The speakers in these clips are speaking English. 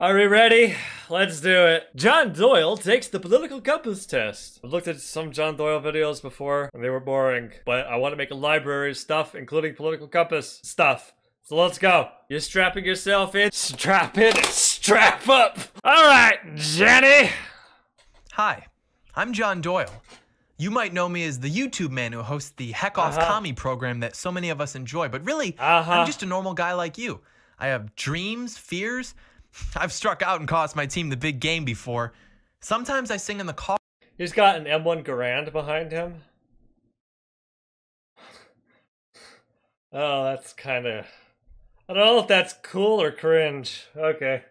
Are we ready? Let's do it. John Doyle takes the political compass test. I've looked at some John Doyle videos before, and they were boring. But I want to make a library of stuff, including political compass stuff. So let's go. You're strapping yourself in. Strap in and strap up. All right, Jenny. Hi, I'm John Doyle. You might know me as the YouTube man who hosts the Heck Off Commie program that so many of us enjoy, but really, I'm just a normal guy like you. I have dreams, fears. I've struck out and cost my team the big game before. Sometimes I sing in the car. He's got an M1 Garand behind him. Oh, that's kind of... I don't know if that's cool or cringe. Okay.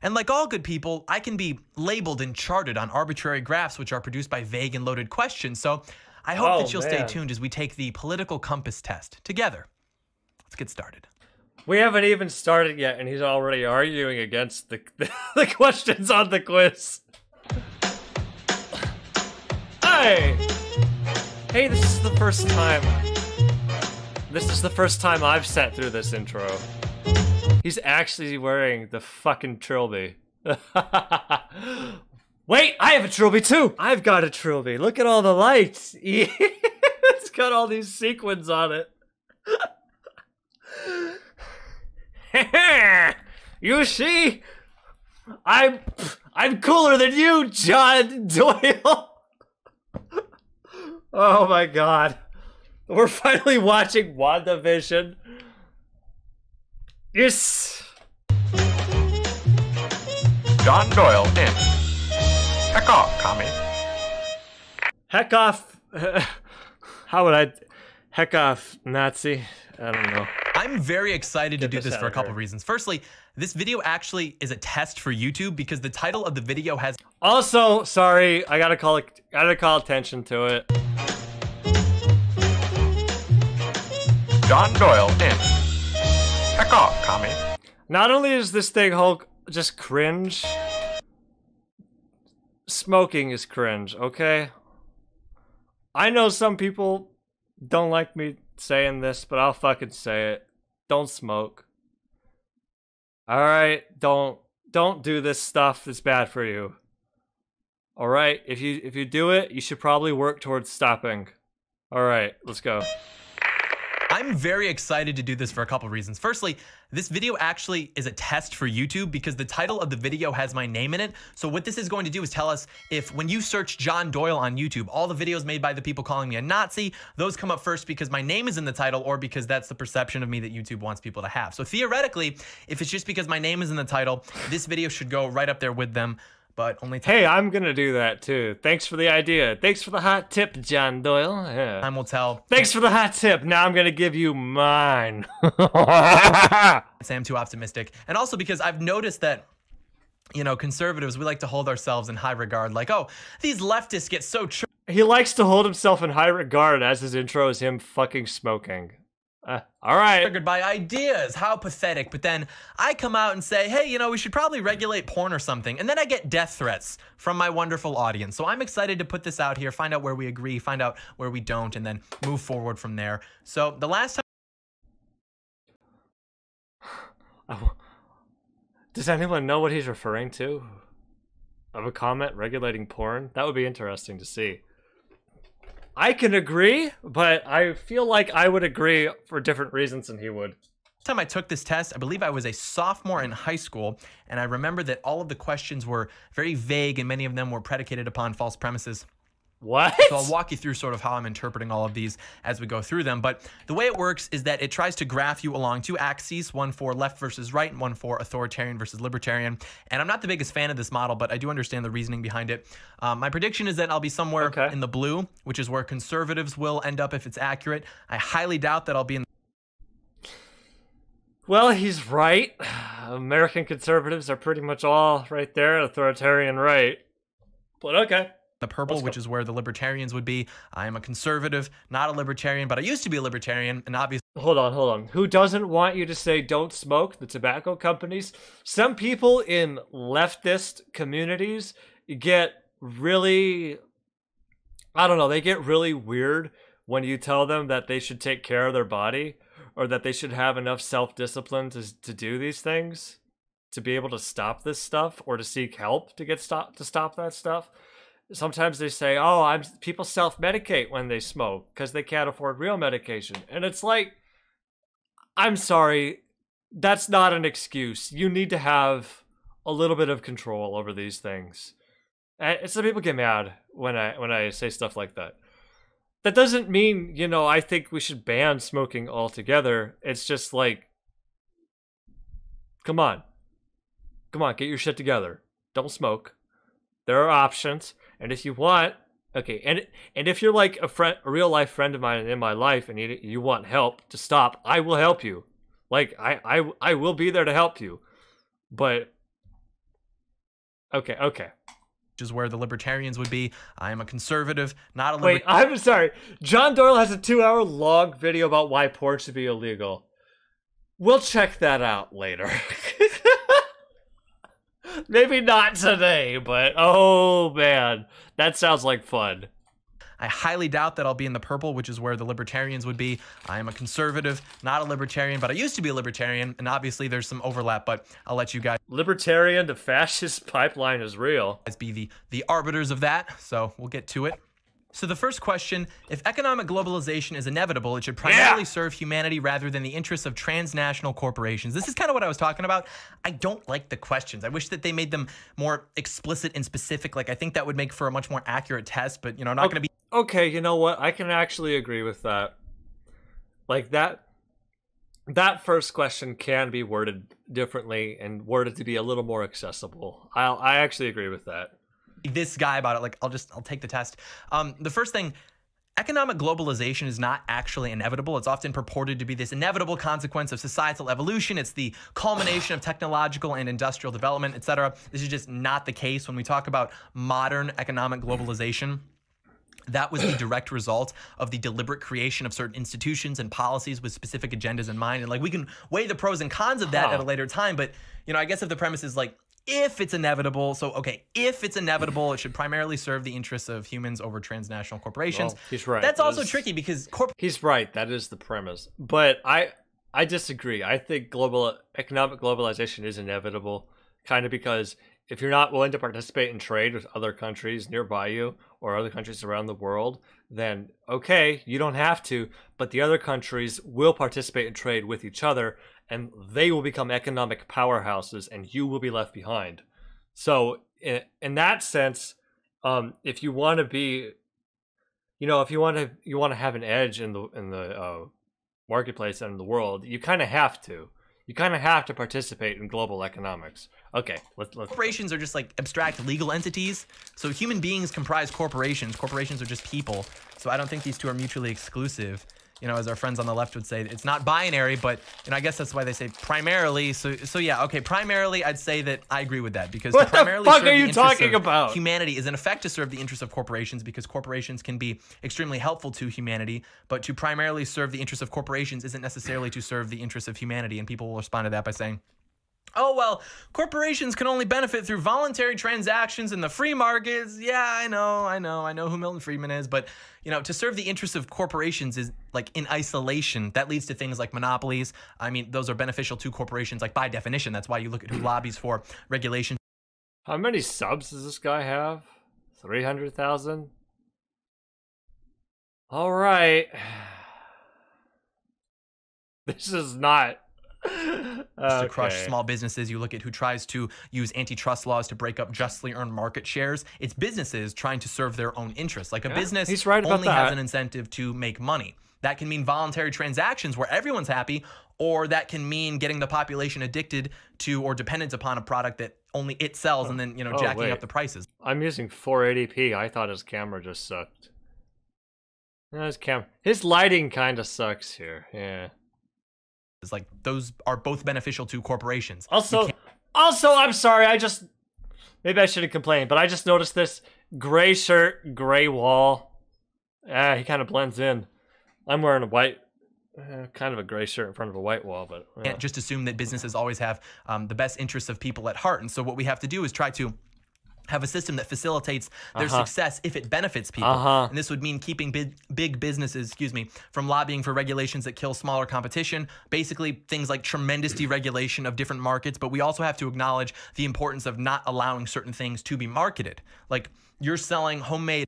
And like all good people, I can be labeled and charted on arbitrary graphs which are produced by vague and loaded questions, so I hope that you'll stay tuned as we take the political compass test together. Let's get started. We haven't even started yet, and he's already arguing against the questions on the quiz. Hey! Hey, this is the first time... This is the first time I've sat through this intro. He's actually wearing the fucking trilby. Wait, I have a trilby too! I've got a trilby. Look at all the lights. It's got all these sequins on it. You see? I'm cooler than you, John Doyle. Oh my god. We're finally watching WandaVision. Yes! John Doyle in. Heck off, commie. Heck off. How would I... Heck off, Nazi? I don't know. I'm very excited to do this for a couple reasons. Firstly, this video actually is a test for YouTube because the title of the video has... Also, sorry, I gotta call attention to it. John Doyle in. Heck off, commie. Not only is this thing Hulk just cringe, smoking is cringe, okay? I know some people don't like me saying this, but I'll fucking say it. Don't smoke. Alright, don't do this stuff that's bad for you. Alright, if you do it, you should probably work towards stopping. Alright, let's go. I'm very excited to do this for a couple reasons. Firstly, this video actually is a test for YouTube because the title of the video has my name in it. So what this is going to do is tell us if when you search John Doyle on YouTube, all the videos made by the people calling me a Nazi, those come up first because my name is in the title or because that's the perception of me that YouTube wants people to have. So theoretically, if it's just because my name is in the title, this video should go right up there with them. But only hey, I'm gonna do that too. Thanks for the idea. Thanks for the hot tip, John Doyle. Yeah. Time will tell. Thanks for the hot tip. Now I'm gonna give you mine. Say I'm too optimistic. And also because I've noticed that, you know, conservatives, we like to hold ourselves in high regard. Like, oh, these leftists get so true. He likes to hold himself in high regard as his intro is him fucking smoking. All right. Triggered by ideas. How pathetic. But then I come out and say, hey, you know, we should probably regulate porn or something. And then I get death threats from my wonderful audience. So I'm excited to put this out here, find out where we agree, find out where we don't, and then move forward from there. So the last time... Does anyone know what he's referring to? Of a comment regulating porn? That would be interesting to see. I can agree, but I feel like I would agree for different reasons than he would. Last time I took this test, I believe I was a sophomore in high school, and I remember that all of the questions were very vague and many of them were predicated upon false premises. What? So I'll walk you through sort of how I'm interpreting all of these as we go through them. But the way it works is that it tries to graph you along two axes, one for left versus right and one for authoritarian versus libertarian. And I'm not the biggest fan of this model, but I do understand the reasoning behind it. My prediction is that I'll be somewhere in the blue, which is where conservatives will end up if it's accurate. I highly doubt that I'll be in. Well, he's right. American conservatives are pretty much all right there, authoritarian right. But okay. The purple, which is where the libertarians would be. I am a conservative, not a libertarian, but I used to be a libertarian, and obviously... Hold on. Who doesn't want you to say don't smoke? The tobacco companies? Some people in leftist communities get really... I don't know, they get really weird when you tell them that they should take care of their body or that they should have enough self-discipline to do these things. to be able to stop this stuff or to seek help to stop that stuff. Sometimes they say, "Oh, people self-medicate when they smoke because they can't afford real medication," and it's like, I'm sorry, that's not an excuse. You need to have a little bit of control over these things. And some people get mad when I say stuff like that. That doesn't mean, I think we should ban smoking altogether. It's just like, come on, get your shit together. Don't smoke. There are options. And if you want, okay, and if you're like a real life friend of mine in my life, and you want help to stop, I will help you. Like I will be there to help you. But okay. Which is where the libertarians would be. I am a conservative, not a Wait, I'm sorry. John Doyle has a 2-hour long video about why porn should be illegal. We'll check that out later. Maybe not today, but oh man, that sounds like fun. I highly doubt that I'll be in the purple, which is where the libertarians would be. I am a conservative, not a libertarian, but I used to be a libertarian, and obviously there's some overlap, but I'll let you guys... Libertarian to fascist pipeline is real. ...be the arbiters of that, so we'll get to it. So the first question, if economic globalization is inevitable, it should primarily serve humanity rather than the interests of transnational corporations. This is kind of what I was talking about. I don't like the questions. I wish that they made them more explicit and specific. Like, I think that would make for a much more accurate test, but, not going to be... Okay, you know what? I can actually agree with that. Like, that first question can be worded differently and worded to be a little more accessible. I actually agree with that. This guy about it, like, I'll take the test. The first thing, economic globalization is not actually inevitable. It's often purported to be this inevitable consequence of societal evolution. It's the culmination of technological and industrial development, etc. This is just not the case. When we talk about modern economic globalization, that was the direct result of the deliberate creation of certain institutions and policies with specific agendas in mind. And like, we can weigh the pros and cons of that at a later time. But, I guess if the premise is like, if it's inevitable, if it's inevitable, it should primarily serve the interests of humans over transnational corporations. Well, he's right. That's also tricky because he's right. That is the premise. But I disagree. I think economic globalization is inevitable, kind of because if you're not willing to participate in trade with other countries nearby you or other countries around the world, then okay, you don't have to, but the other countries will participate in trade with each other, and they will become economic powerhouses, and you will be left behind. So, in that sense, if you want to be, if you want to have an edge in the marketplace and in the world, you kind of have to. You kind of have to participate in global economics. Okay, let's... Corporations are just like abstract legal entities. So human beings comprise corporations. Corporations are just people. So I don't think these two are mutually exclusive. As our friends on the left would say, it's not binary, but I guess that's why they say primarily. So yeah, okay, primarily I'd say that I agree with that, because what the fuck are you talking about? Humanity is in effect to serve the interests of corporations, because corporations can be extremely helpful to humanity, but to primarily serve the interests of corporations isn't necessarily to serve the interests of humanity. And people will respond to that by saying, oh, well, corporations can only benefit through voluntary transactions in the free markets. Yeah, I know who Milton Friedman is, but to serve the interests of corporations is like in isolation. That leads to things like monopolies. I mean, those are beneficial to corporations, like by definition. That's why you look at who lobbies for regulation. How many subs does this guy have? 300,000? All right. This is not... to crush small businesses. You look at who tries to use antitrust laws to break up justly earned market shares. It's businesses trying to serve their own interests. Like a business only has an incentive to make money. That can mean voluntary transactions where everyone's happy, or that can mean getting the population addicted to or dependent upon a product that only it sells, and then jacking up the prices. I'm using 480p. I thought his camera just sucked. His lighting kind of sucks here. Yeah. It's like those are both beneficial to corporations. Also, I'm sorry. Maybe I shouldn't complain, but I just noticed this gray shirt, gray wall. He kind of blends in. I'm wearing a white, kind of a gray shirt in front of a white wall, but can't just assume that businesses always have the best interests of people at heart. And so what we have to do is try to have a system that facilitates their success if it benefits people. And this would mean keeping big businesses, from lobbying for regulations that kill smaller competition. Basically, things like tremendous deregulation of different markets. But we also have to acknowledge the importance of not allowing certain things to be marketed. Like you're selling homemade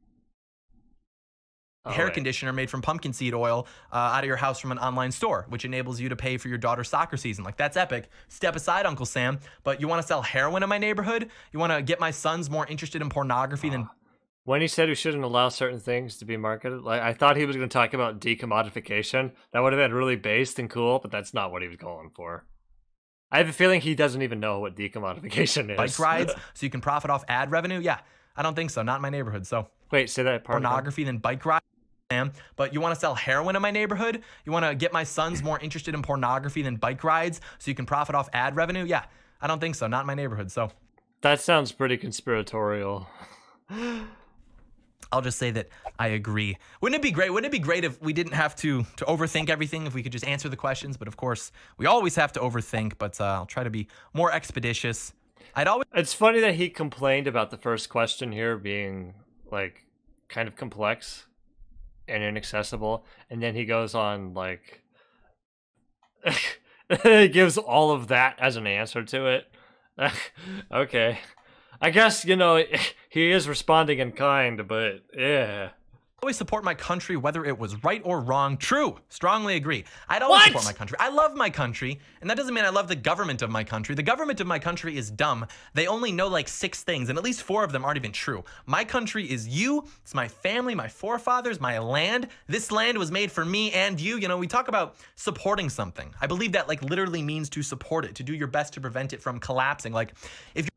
hair conditioner made from pumpkin seed oil out of your house from an online store, which enables you to pay for your daughter's soccer season. Like, that's epic. Step aside, Uncle Sam. But you want to sell heroin in my neighborhood? You want to get my sons more interested in pornography than... When he said we shouldn't allow certain things to be marketed, like, I thought he was going to talk about decommodification. That would have been really based and cool, but that's not what he was going for. I have a feeling he doesn't even know what decommodification is. Bike rides so you can profit off ad revenue? Yeah, I don't think so. Not in my neighborhood, so... Wait, say that part. Pornography than bike rides? But you want to sell heroin in my neighborhood? You want to get my sons more interested in pornography than bike rides so you can profit off ad revenue? Yeah, I don't think so. Not in my neighborhood, so... That sounds pretty conspiratorial. I'll just say that I agree. Wouldn't it be great? Wouldn't it be great if we didn't have to overthink everything, if we could just answer the questions? But of course, we always have to overthink, but I'll try to be more expeditious. It's funny that he complained about the first question here being, like, kind of complex and inaccessible, and then he goes on, like... he gives all of that as an answer to it. Okay. I guess, you know, he is responding in kind, but yeah. Always support my country, whether it was right or wrong. True. Strongly agree. I'd always support my country. I love my country, and that doesn't mean I love the government of my country. The government of my country is dumb. They only know like 6 things, and at least 4 of them aren't even true. My country is you. It's my family, my forefathers, my land. This land was made for me and you. You know, we talk about supporting something. I believe that like literally means to support it, to do your best to prevent it from collapsing. Like if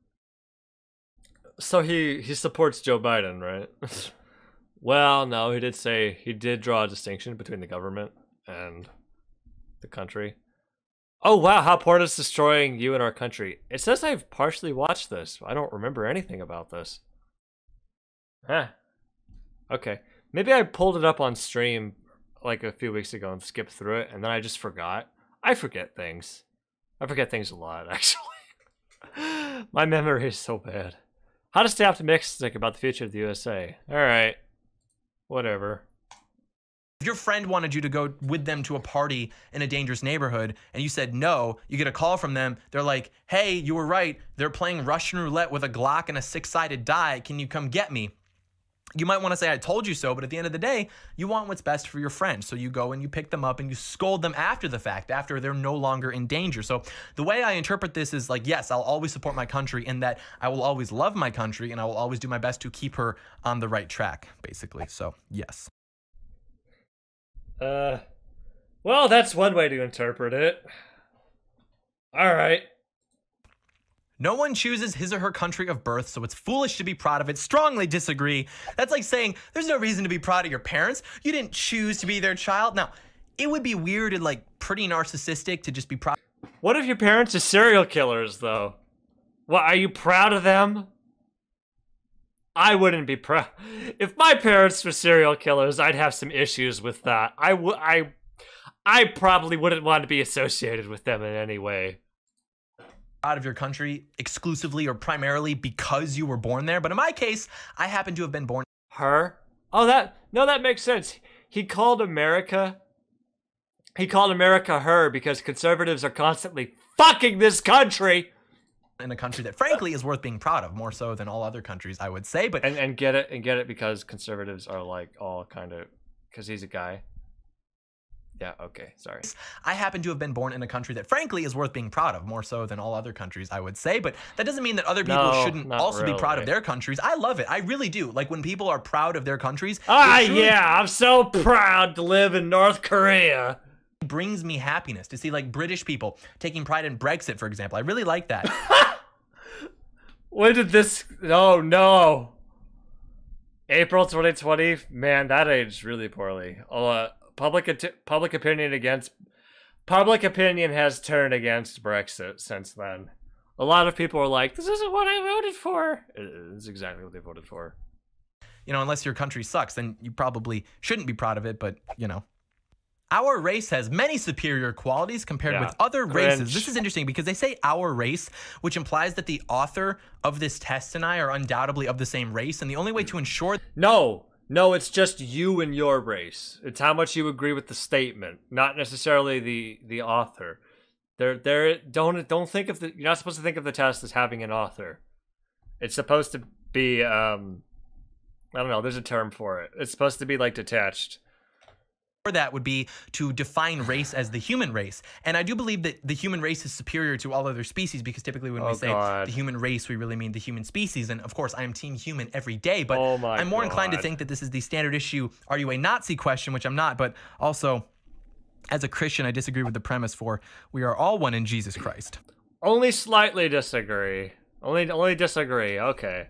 So he supports Joe Biden, right? Well, no, he did say he did draw a distinction between the government and the country. Oh, wow, how porn is destroying you and our country. It says I've partially watched this. I don't remember anything about this. Huh. Okay. Maybe I pulled it up on stream like a few weeks ago and skipped through it, and then I just forgot. I forget things. I forget things a lot, actually. My memory is so bad. How to stay optimistic about the future of the USA. Alright. Whatever. If your friend wanted you to go with them to a party in a dangerous neighborhood and you said no, you get a call from them. They're like, hey, you were right. They're playing Russian roulette with a Glock and a 6-sided die. Can you come get me? You might want to say, I told you so, but at the end of the day, you want what's best for your friend. So you go and you pick them up and you scold them after the fact, after they're no longer in danger. So the way I interpret this is like, yes, I'll always support my country in that I will always love my country and I will always do my best to keep her on the right track, basically. So, yes. Well, that's one way to interpret it. All right. No one chooses his or her country of birth, so it's foolish to be proud of it. Strongly disagree. That's like saying there's no reason to be proud of your parents. You didn't choose to be their child. Now, it would be weird and like pretty narcissistic to just be proud. What if your parents are serial killers, though? What, are you proud of them? I wouldn't be proud. If my parents were serial killers, I'd have some issues with that. I probably wouldn't want to be associated with them in any way. Out of your country exclusively or primarily because you were born there, but in my case, I happen to have been born. Her? Oh, that makes sense. He called America her because conservatives are constantly fucking this country. In a country that frankly is worth being proud of, more so than all other countries, I would say. But and get it because conservatives are like all kind of, because he's a guy. Yeah, okay, sorry. I happen to have been born in a country that frankly is worth being proud of, more so than all other countries, I would say. But that doesn't mean that other people shouldn't also be proud of their countries. I love it. I really do. Like when people are proud of their countries. Yeah, I'm so proud to live in North Korea. It brings me happiness to see like British people taking pride in Brexit, for example. I really like that. When did this? Oh no. April 2020. Man, that aged really poorly. Public opinion has turned against Brexit since then. A lot of people are like, this isn't what I voted for. It's exactly what they voted for. You know, unless your country sucks, then you probably shouldn't be proud of it, but, you know. Our race has many superior qualities compared with other races. This is interesting because they say our race, which implies that the author of this test and I are undoubtedly of the same race. And the only way to ensure... No, it's just you and your race. It's how much you agree with the statement, not necessarily the author. Don't think of you're not supposed to think of the test as having an author. It's supposed to be, I don't know, there's a term for it. It's supposed to be like detached. That would be to define race as the human race. And I do believe that the human race is superior to all other species because typically when we say the human race, we really mean the human species. And of course, I am team human every day, but I'm more inclined to think that this is the standard issue, are you a Nazi question, which I'm not, but also as a Christian, I disagree with the premise for we are all one in Jesus Christ. Only slightly disagree. Only disagree, okay.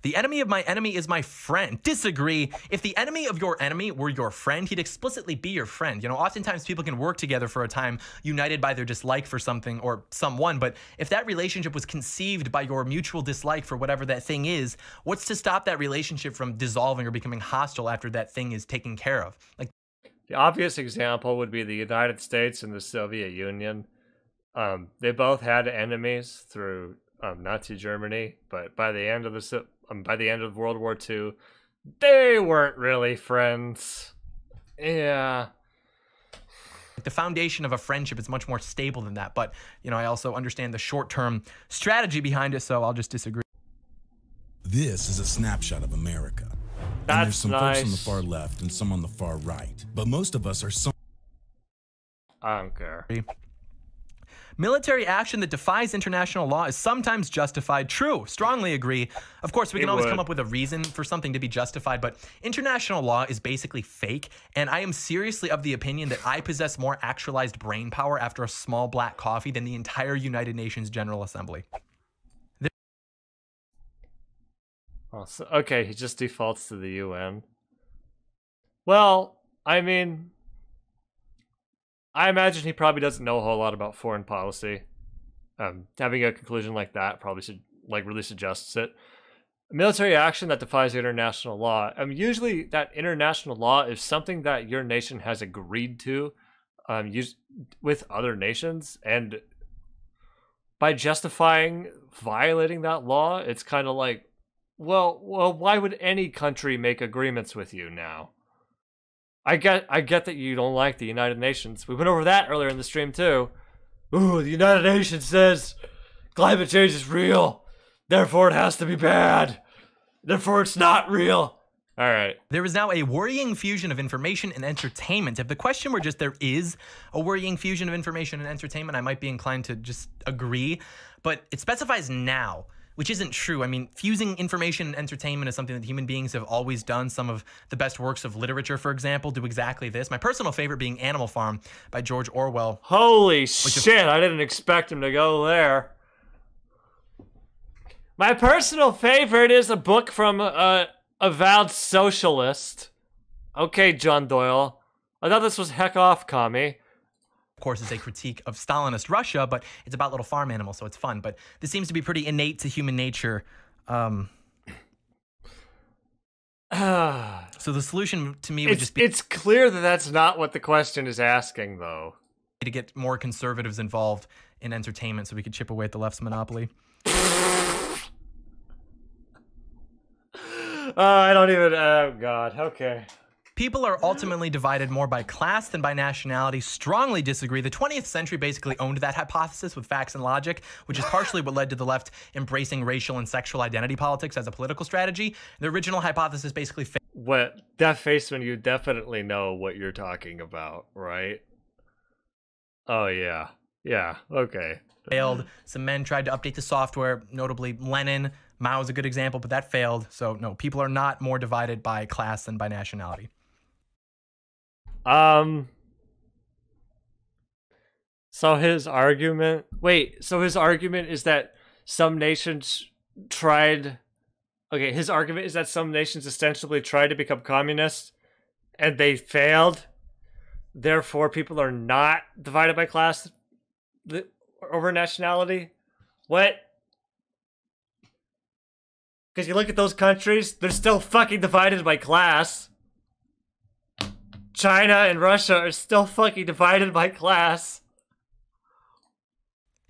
The enemy of my enemy is my friend. Disagree. If the enemy of your enemy were your friend, he'd explicitly be your friend. You know, oftentimes people can work together for a time, united by their dislike for something or someone. But if that relationship was conceived by your mutual dislike for whatever that thing is, what's to stop that relationship from dissolving or becoming hostile after that thing is taken care of? Like, the obvious example would be the United States and the Soviet Union. They both had enemies through Nazi Germany, but by the end of World War II, they weren't really friends. Yeah. The foundation of a friendship is much more stable than that. But, you know, I also understand the short-term strategy behind it, so I'll just disagree. This is a snapshot of America. And there's some folks on the far left and some on the far right. But most of us are I don't care. Military action that defies international law is sometimes justified. True. Strongly agree. Of course, we can always come up with a reason for something to be justified, but international law is basically fake, and I am seriously of the opinion that I possess more actualized brain power after a small black coffee than the entire United Nations General Assembly. Oh, so, okay, he just defaults to the UN. Well, I mean, I imagine he probably doesn't know a whole lot about foreign policy. Having a conclusion like that probably really suggests it. Military action that defies international law. Usually that international law is something that your nation has agreed to with other nations, and by justifying violating that law, it's kind of like, well, why would any country make agreements with you now? I get that you don't like the United Nations. We went over that earlier in the stream too. Ooh, the United Nations says climate change is real, therefore it has to be bad. Therefore it's not real. All right. There is now a worrying fusion of information and entertainment. If the question were just there is a worrying fusion of information and entertainment, I might be inclined to just agree. But it specifies now, which isn't true. I mean, fusing information and entertainment is something that human beings have always done. Some of the best works of literature, for example, do exactly this. My personal favorite being Animal Farm by George Orwell. Holy shit, I didn't expect him to go there. My personal favorite is a book from a avowed socialist. Okay, John Doyle. I thought this was heck off, commie. Of course, it's a critique of Stalinist Russia, but it's about little farm animals, so it's fun. But this seems to be pretty innate to human nature. So the solution to me would just be... It's clear that that's not what the question is asking, though. To get more conservatives involved in entertainment so we could chip away at the left's monopoly. I don't even... Oh, God. Okay. People are ultimately divided more by class than by nationality. Strongly disagree. The 20th century basically owned that hypothesis with facts and logic, which is partially what led to the left embracing racial and sexual identity politics as a political strategy. The original hypothesis basically what that face when you definitely know what you're talking about, right? Oh yeah. Yeah, okay. Failed. Some men tried to update the software, notably Lenin. Mao is a good example, but that failed. So no, people are not more divided by class than by nationality. So his argument... Wait, so his argument is that some nations tried... Okay, his argument is that some nations ostensibly tried to become communist, and they failed. Therefore, people are not divided by class over nationality? What? Because you look at those countries, they're still fucking divided by class. China and Russia are still fucking divided by class.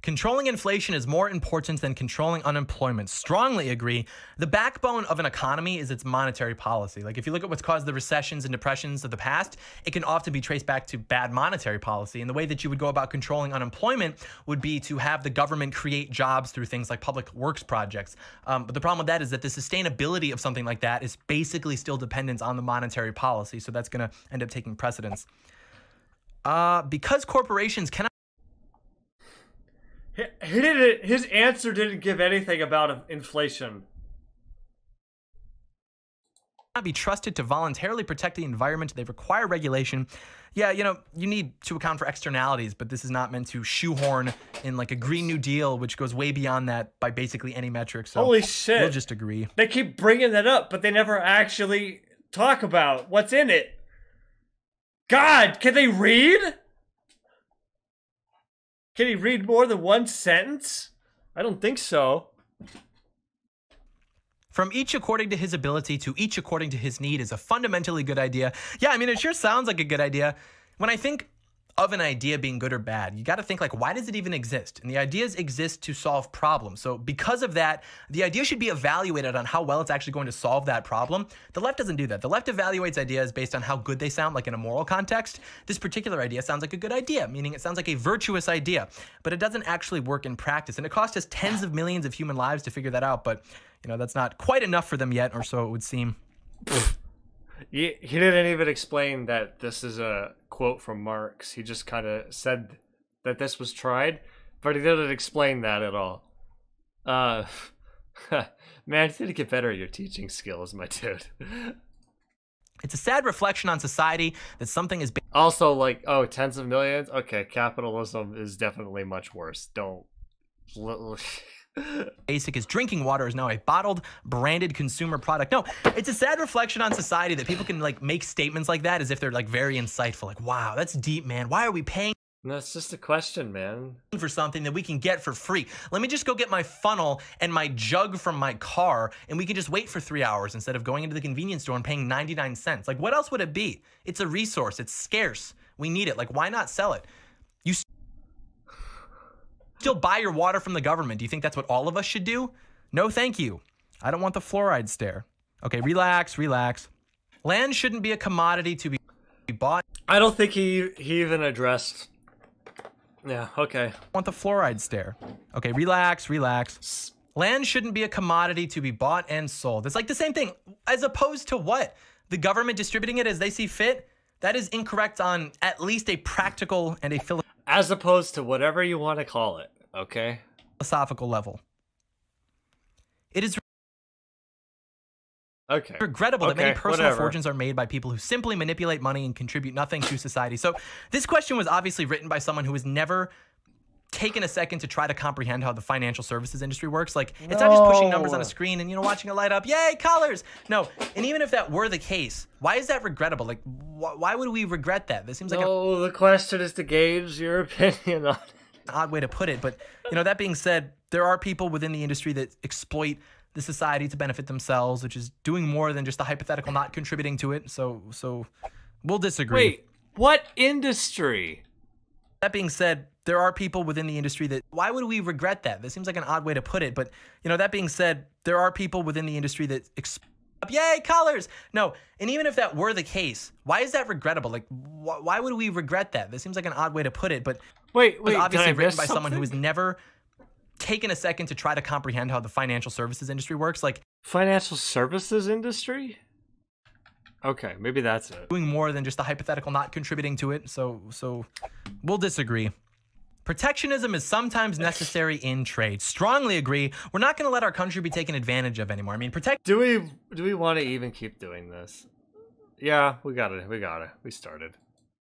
Controlling inflation is more important than controlling unemployment. Strongly agree. The backbone of an economy is its monetary policy. Like if you look at what's caused the recessions and depressions of the past, it can often be traced back to bad monetary policy. And the way that you would go about controlling unemployment would be to have the government create jobs through things like public works projects. But the problem with that is that the sustainability of something like that is basically still dependent on the monetary policy. So that's going to end up taking precedence. Because corporations cannot His answer didn't give anything about inflation. Be trusted to voluntarily protect the environment. They require regulation. Yeah, you know, you need to account for externalities, but this is not meant to shoehorn in like a Green New Deal, which goes way beyond that by basically any metric. So holy shit. We'll just agree. They keep bringing that up, but they never actually talk about what's in it. God, can they read? Can he read more than one sentence? I don't think so. From each according to his ability to each according to his need is a fundamentally good idea. Yeah, I mean, it sure sounds like a good idea. When I think of an idea being good or bad, you got to think like, why does it even exist? And the ideas exist to solve problems. So because of that, the idea should be evaluated on how well it's actually going to solve that problem. The left doesn't do that. The left evaluates ideas based on how good they sound, like in a moral context. This particular idea sounds like a good idea, meaning it sounds like a virtuous idea, but it doesn't actually work in practice. And it cost us tens of millions of human lives to figure that out. But, you know, that's not quite enough for them yet, or so it would seem. He didn't even explain that this is a quote from Marx. He just kind of said that this was tried, but he didn't explain that at all. Man, you need to get better at your teaching skills, my dude. It's a sad reflection on society that something is... Also, like, oh, tens of millions? Okay, capitalism is definitely much worse. Don't... Basic as drinking water is now a bottled, branded consumer product. No, it's a sad reflection on society that people can like make statements like that as if they're like very insightful. Like, wow, that's deep, man. Why are we paying? No, it's just a question, man. For something that we can get for free. Let me just go get my funnel and my jug from my car, and we can just wait for 3 hours instead of going into the convenience store and paying 99 cents. Like, what else would it be? It's a resource. It's scarce. We need it. Like, why not sell it? You still buy your water from the government. Do you think that's what all of us should do? No, thank you. I don't want the fluoride stare. Okay, relax, relax. Land shouldn't be a commodity to be bought. I don't think he even addressed. Yeah, okay. I want the fluoride stare. Okay, relax, relax. Land shouldn't be a commodity to be bought and sold. It's like the same thing, as opposed to what? The government distributing it as they see fit? That is incorrect on at least a practical and a as opposed to whatever you want to call it, okay? Philosophical level. It is regrettable that many personal fortunes are made by people who simply manipulate money and contribute nothing to society. So this question was obviously written by someone who has never taken a second to try to comprehend how the financial services industry works. Like, it's not just pushing numbers on a screen and, you know, watching it light up. Yay, colors! No, and even if that were the case, why is that regrettable? Like, why would we regret that? This seems like the question is to gauge your opinion on it. An odd way to put it, but, you know, that being said, there are people within the industry that exploit the society to benefit themselves, which is doing more than just the hypothetical not contributing to it. So we'll disagree. Wait, what industry? That being said, there are people within the industry that, why would we regret that? This seems like an odd way to put it, but, you know, that being said, there are people within the industry that yay, colors! No, and even if that were the case, why is that regrettable? Like, why would we regret that? This seems like an odd way to put it, but wait, it was obviously written by something? someone who has never taken a second to try to comprehend how the financial services industry works. Like, financial services industry? Okay, maybe that's it. Doing more than just the hypothetical not contributing to it. So we'll disagree. Protectionism is sometimes necessary in trade. Strongly agree. We're not going to let our country be taken advantage of anymore. I mean, Do we want to even keep doing this? Yeah, we got it. We started.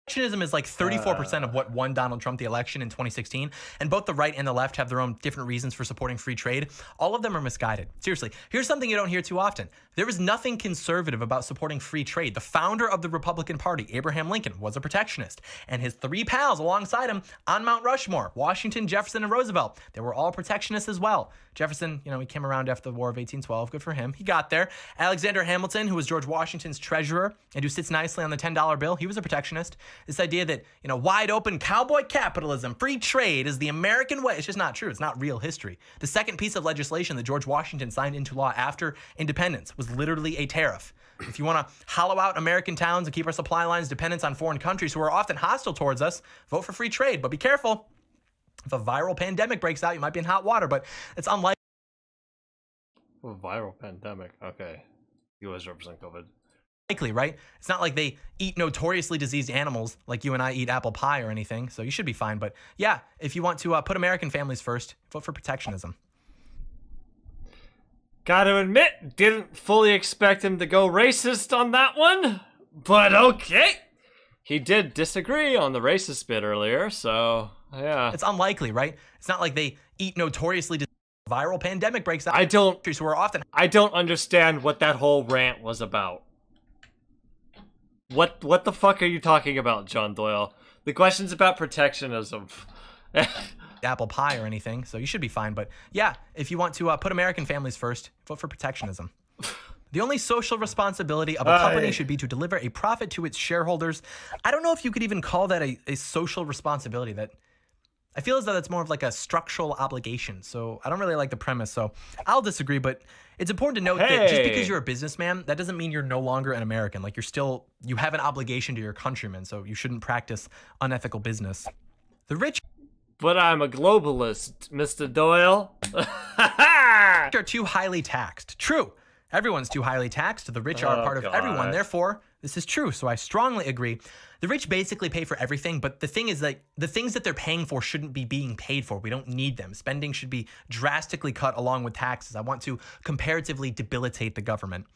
Protectionism is like 34% of what won Donald Trump the election in 2016, and both the right and the left have their own different reasons for supporting free trade. All of them are misguided. Seriously, here's something you don't hear too often. There is nothing conservative about supporting free trade. The founder of the Republican Party, Abraham Lincoln, was a protectionist, and his three pals alongside him on Mount Rushmore, Washington, Jefferson, and Roosevelt, they were all protectionists as well. Jefferson, he came around after the War of 1812. Good for him. He got there. Alexander Hamilton, who was George Washington's treasurer and who sits nicely on the $10 bill, he was a protectionist. This idea that, wide open cowboy capitalism, free trade is the American way. It's just not true. It's not real history. The second piece of legislation that George Washington signed into law after independence was literally a tariff. If you want to hollow out American towns and keep our supply lines dependent on foreign countries who are often hostile towards us, vote for free trade. But be careful. If a viral pandemic breaks out, you might be in hot water, but it's unlikely. A viral pandemic. Okay. You always represent COVID. Likely, right? It's not like they eat notoriously diseased animals like you and I eat apple pie or anything, so you should be fine. But yeah, if you want to put American families first, vote for protectionism. Gotta admit, didn't fully expect him to go racist on that one, but okay. He did disagree on the racist bit earlier, so yeah. It's unlikely, right? It's not like they eat notoriously viral pandemic breaks out. I don't understand what that whole rant was about. What the fuck are you talking about, John Doyle? The question's about protectionism. Apple pie or anything, so you should be fine. But yeah, if you want to put American families first, vote for protectionism. The only social responsibility of a company should be to deliver a profit to its shareholders. I don't know if you could even call that a social responsibility. That I feel as though that's more of like a structural obligation. So I don't really like the premise. So I'll disagree, but it's important to note that just because you're a businessman, that doesn't mean you're no longer an American. Like you have an obligation to your countrymen, so you shouldn't practice unethical business. The rich... But I'm a globalist, Mr. Doyle. are too highly taxed. True. Everyone's too highly taxed. The rich are a part of everyone. Therefore, this is true. So I strongly agree. The rich basically pay for everything, but the thing is that the things that they're paying for shouldn't be being paid for. We don't need them. Spending should be drastically cut along with taxes. I want to comparatively debilitate the government.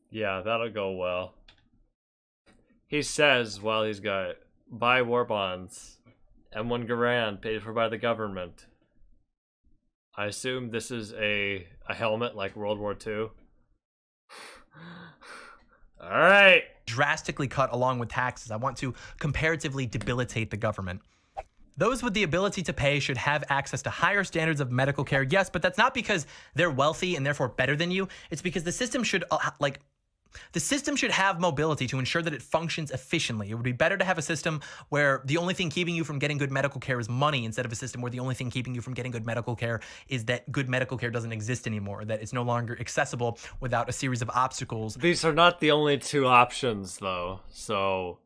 Yeah, that'll go well. He says, while he's got buy war bonds, M1 Garand paid for by the government. I assume this is a helmet like World War II. All right. Drastically cut along with taxes. I want to comparatively debilitate the government. Those with the ability to pay should have access to higher standards of medical care. Yes, but that's not because they're wealthy and therefore better than you. It's because the system should have mobility to ensure that it functions efficiently. It would be better to have a system where the only thing keeping you from getting good medical care is money, instead of a system where the only thing keeping you from getting good medical care is that good medical care doesn't exist anymore, that it's no longer accessible without a series of obstacles. These are not the only two options, though, so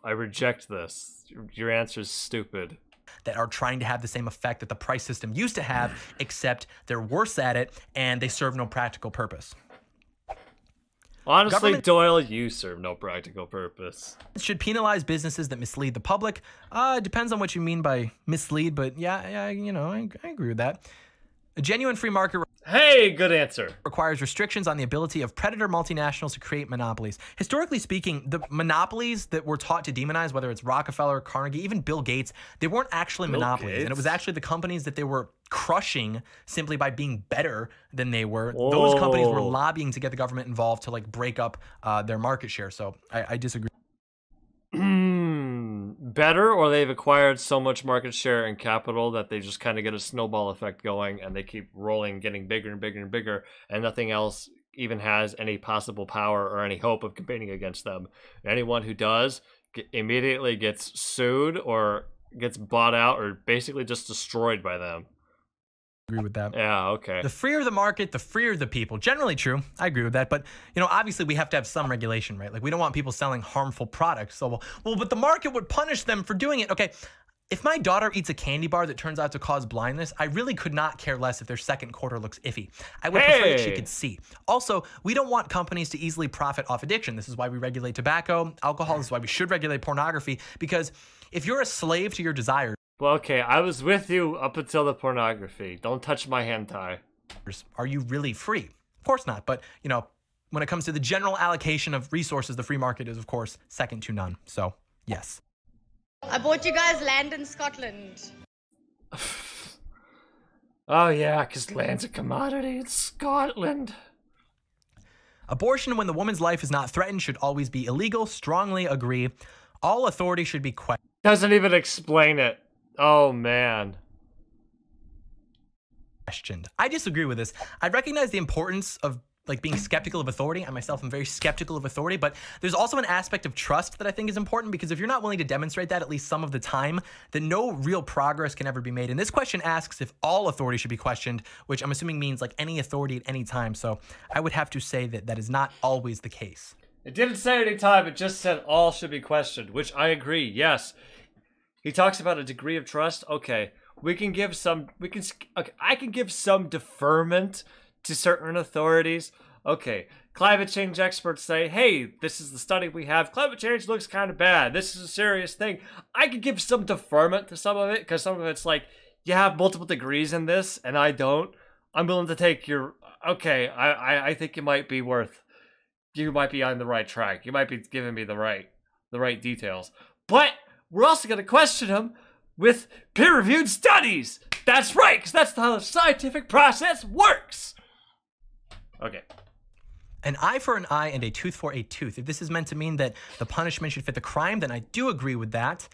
I reject this. Your answer is stupid. That are trying to have the same effect that the price system used to have, except they're worse at it and they serve no practical purpose. Honestly, Doyle, you serve no practical purpose. Should penalize businesses that mislead the public. It depends on what you mean by mislead, but yeah, I agree with that. A genuine free market good answer. Requires restrictions on the ability of predator multinationals to create monopolies. Historically speaking, the monopolies that we're taught to demonize, whether it's Rockefeller, Carnegie, even Bill Gates, they weren't actually monopolies. And it was actually the companies that they were crushing simply by being better than they were. Whoa. Those companies were lobbying to get the government involved to break up their market share. So I disagree. Better, or they've acquired so much market share and capital that they just kind of get a snowball effect going and they keep rolling, getting bigger and bigger and bigger, and nothing else even has any possible power or any hope of competing against them. Anyone who does immediately gets sued or gets bought out or basically just destroyed by them. Agree with that. Yeah, okay. The freer the market, the freer the people. Generally true. I agree with that. But, obviously we have to have some regulation, right? Like, we don't want people selling harmful products. So, but the market would punish them for doing it. Okay, if my daughter eats a candy bar that turns out to cause blindness, I really could not care less if their second quarter looks iffy. I would prefer that she could see. Also, we don't want companies to easily profit off addiction. This is why we regulate tobacco, alcohol. This is why we should regulate pornography. Because if you're a slave to your desires, well, okay, I was with you up until the pornography. Don't touch my hentai. Are you really free? Of course not. But, when it comes to the general allocation of resources, the free market is, of course, second to none. So, yes. I bought you guys land in Scotland. Oh yeah, because land's a commodity in Scotland. Abortion when the woman's life is not threatened should always be illegal. Strongly agree. All authority should be questioned. Doesn't even explain it. Oh man. I disagree with this. I recognize the importance of being skeptical of authority. I myself am very skeptical of authority, but there's also an aspect of trust that I think is important, because if you're not willing to demonstrate that at least some of the time, then no real progress can ever be made. And this question asks if all authority should be questioned, which I'm assuming means like any authority at any time. So I would have to say that that is not always the case. It didn't say any time, it just said all should be questioned, which I agree, yes. He talks about a degree of trust. Okay, I can give some deferment to certain authorities. Okay, climate change experts say, hey, this is the study we have. Climate change looks kind of bad. This is a serious thing. I could give some deferment to some of it, because some of it's like, you have multiple degrees in this, and I don't. I'm willing to take your, okay, I think you might be on the right track. You might be giving me the right details. But we're also going to question him with peer-reviewed studies. That's right, because that's how the scientific process works. Okay. An eye for an eye and a tooth for a tooth. If this is meant to mean that the punishment should fit the crime, then I do agree with that.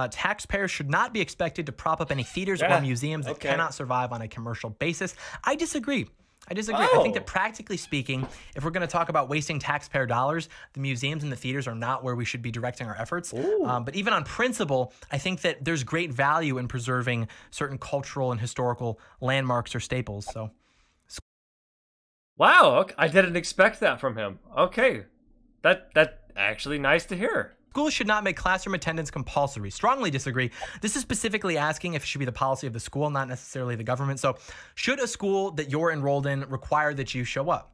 Taxpayers should not be expected to prop up any theaters or museums that cannot survive on a commercial basis. I disagree. I think that practically speaking, if we're going to talk about wasting taxpayer dollars, the museums and the theaters are not where we should be directing our efforts. But even on principle, I think that there's great value in preserving certain cultural and historical landmarks or staples. So. Wow, I didn't expect that from him. Okay, that's actually nice to hear. Schools should not make classroom attendance compulsory. Strongly disagree. This is specifically asking if it should be the policy of the school, not necessarily the government. So should a school that you're enrolled in require that you show up?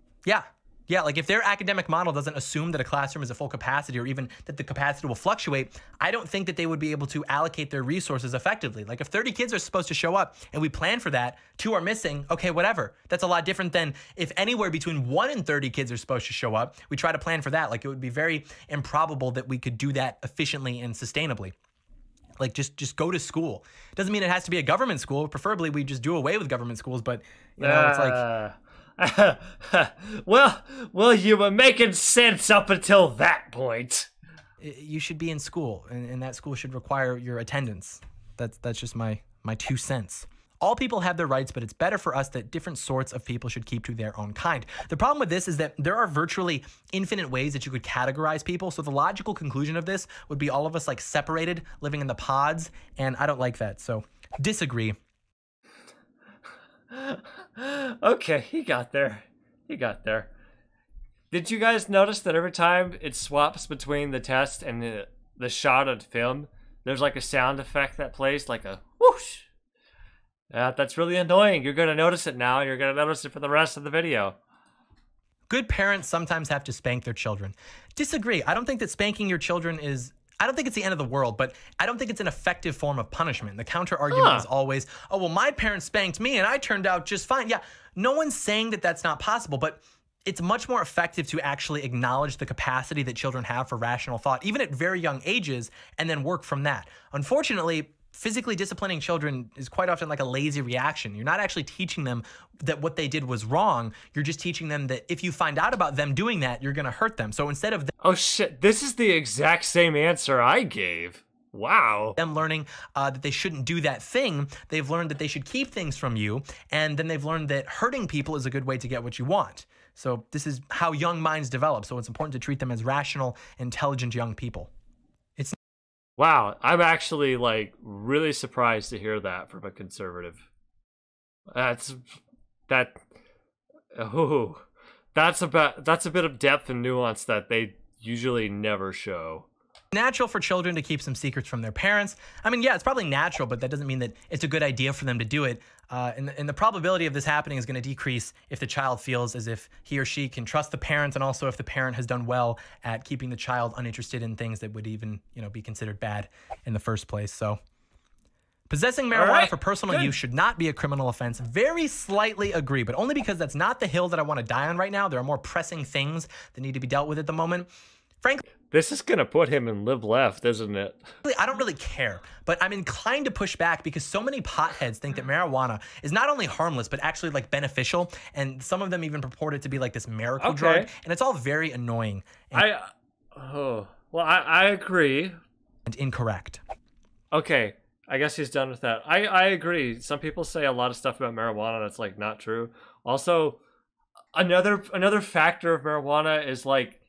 Yeah, like if their academic model doesn't assume that a classroom is a full capacity, or even that the capacity will fluctuate, I don't think that they would be able to allocate their resources effectively. Like if 30 kids are supposed to show up and we plan for that, 2 are missing, okay, whatever. That's a lot different than if anywhere between 1 and 30 kids are supposed to show up, we try to plan for that. Like it would be very improbable that we could do that efficiently and sustainably. Like just go to school. Doesn't mean it has to be a government school. Preferably we just do away with government schools, but you know, it's like... well, you were making sense up until that point. You should be in school, and that school should require your attendance. That's just my 2 cents. All people have their rights, but it's better for us that different sorts of people should keep to their own kind. The problem with this is that there are virtually infinite ways that you could categorize people. So the logical conclusion of this would be all of us like separated, living in the pods, and I don't like that. So disagree. Okay, he got there. Did you guys notice that every time it swaps between the test and the shot of film, there's like a sound effect that plays, like a whoosh? That's really annoying. You're going to notice it now. You're going to notice it for the rest of the video. Good parents sometimes have to spank their children. Disagree. I don't think that spanking your children is... I don't think it's the end of the world, but I don't think it's an effective form of punishment. The counter argument is always, oh, well, my parents spanked me and I turned out just fine. Yeah, no one's saying that that's not possible, but it's much more effective to actually acknowledge the capacity that children have for rational thought, even at very young ages, and then work from that. Unfortunately, physically disciplining children is quite often like a lazy reaction. You're not actually teaching them that what they did was wrong. You're just teaching them that if you find out about them doing that, you're going to hurt them. So instead of... Oh shit, this is the exact same answer I gave. Wow. Them learning that they shouldn't do that thing, they've learned that they should keep things from you, and then they've learned that hurting people is a good way to get what you want. So this is how young minds develop. So it's important to treat them as rational, intelligent young people. Wow, I'm actually like really surprised to hear that from a conservative. That's a bit of depth and nuance that they usually never show. Natural for children to keep some secrets from their parents. I mean, yeah, it's probably natural, but that doesn't mean that it's a good idea for them to do it. And the probability of this happening is going to decrease if the child feels as if he or she can trust the parent, and also if the parent has done well at keeping the child uninterested in things that would even, be considered bad in the first place. So Possessing marijuana right, for personal use should not be a criminal offense. Very slightly agree, but only because that's not the hill that I want to die on right now. There are more pressing things that need to be dealt with at the moment. Frankly, this is gonna put him in live left, isn't it? I don't really care, but I'm inclined to push back because so many potheads think that marijuana is not only harmless, but actually like beneficial. And some of them even purport it to be like this miracle drug. And it's all very annoying. And I agree. And incorrect. Okay. I guess he's done with that. I agree. Some people say a lot of stuff about marijuana that's like not true. Also, another factor of marijuana is like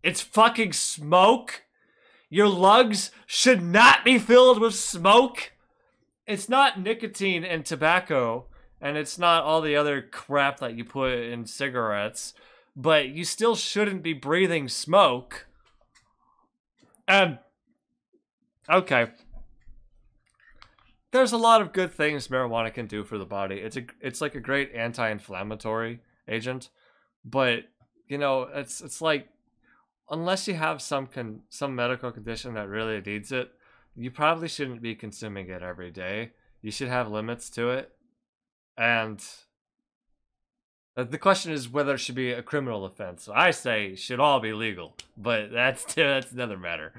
it's fucking smoke. Your lungs should not be filled with smoke. It's not nicotine and tobacco, and it's not all the other crap that you put in cigarettes, but you still shouldn't be breathing smoke. And okay. There's a lot of good things marijuana can do for the body. It's like a great anti-inflammatory agent, but you know, it's like unless you have some medical condition that really needs it, you probably shouldn't be consuming it every day. You should have limits to it. And the question is whether it should be a criminal offense. I say it should all be legal, but that's another matter.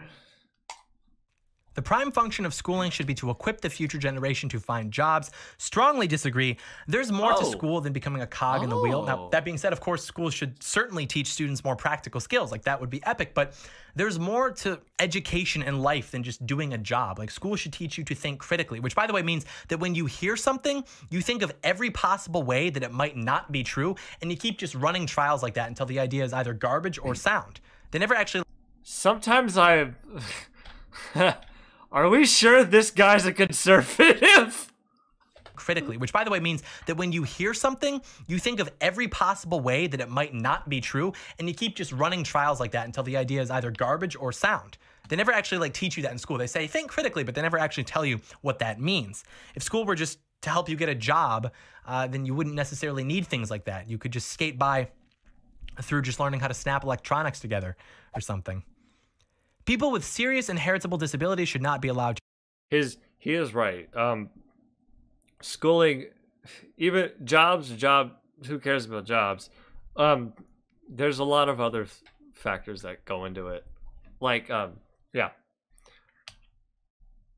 The prime function of schooling should be to equip the future generation to find jobs. Strongly disagree. There's more to school than becoming a cog in the wheel. Now, that being said, of course, schools should certainly teach students more practical skills. Like, that would be epic. But there's more to education and life than just doing a job. Like, school should teach you to think critically, which, by the way, means that when you hear something, you think of every possible way that it might not be true, and you keep just running trials like that until the idea is either garbage or sound. They never actually... Sometimes I... Are we sure this guy's a conservative? Critically, which by the way means that when you hear something, you think of every possible way that it might not be true, and you keep just running trials like that until the idea is either garbage or sound. They never actually like teach you that in school. They say think critically, but they never actually tell you what that means. If school were just to help you get a job, then you wouldn't necessarily need things like that. You could just skate by through just learning how to snap electronics together or something. People with serious inheritable disabilities should not be allowed to... He is right. Schooling, even jobs, who cares about jobs? There's a lot of other factors that go into it. Like, yeah.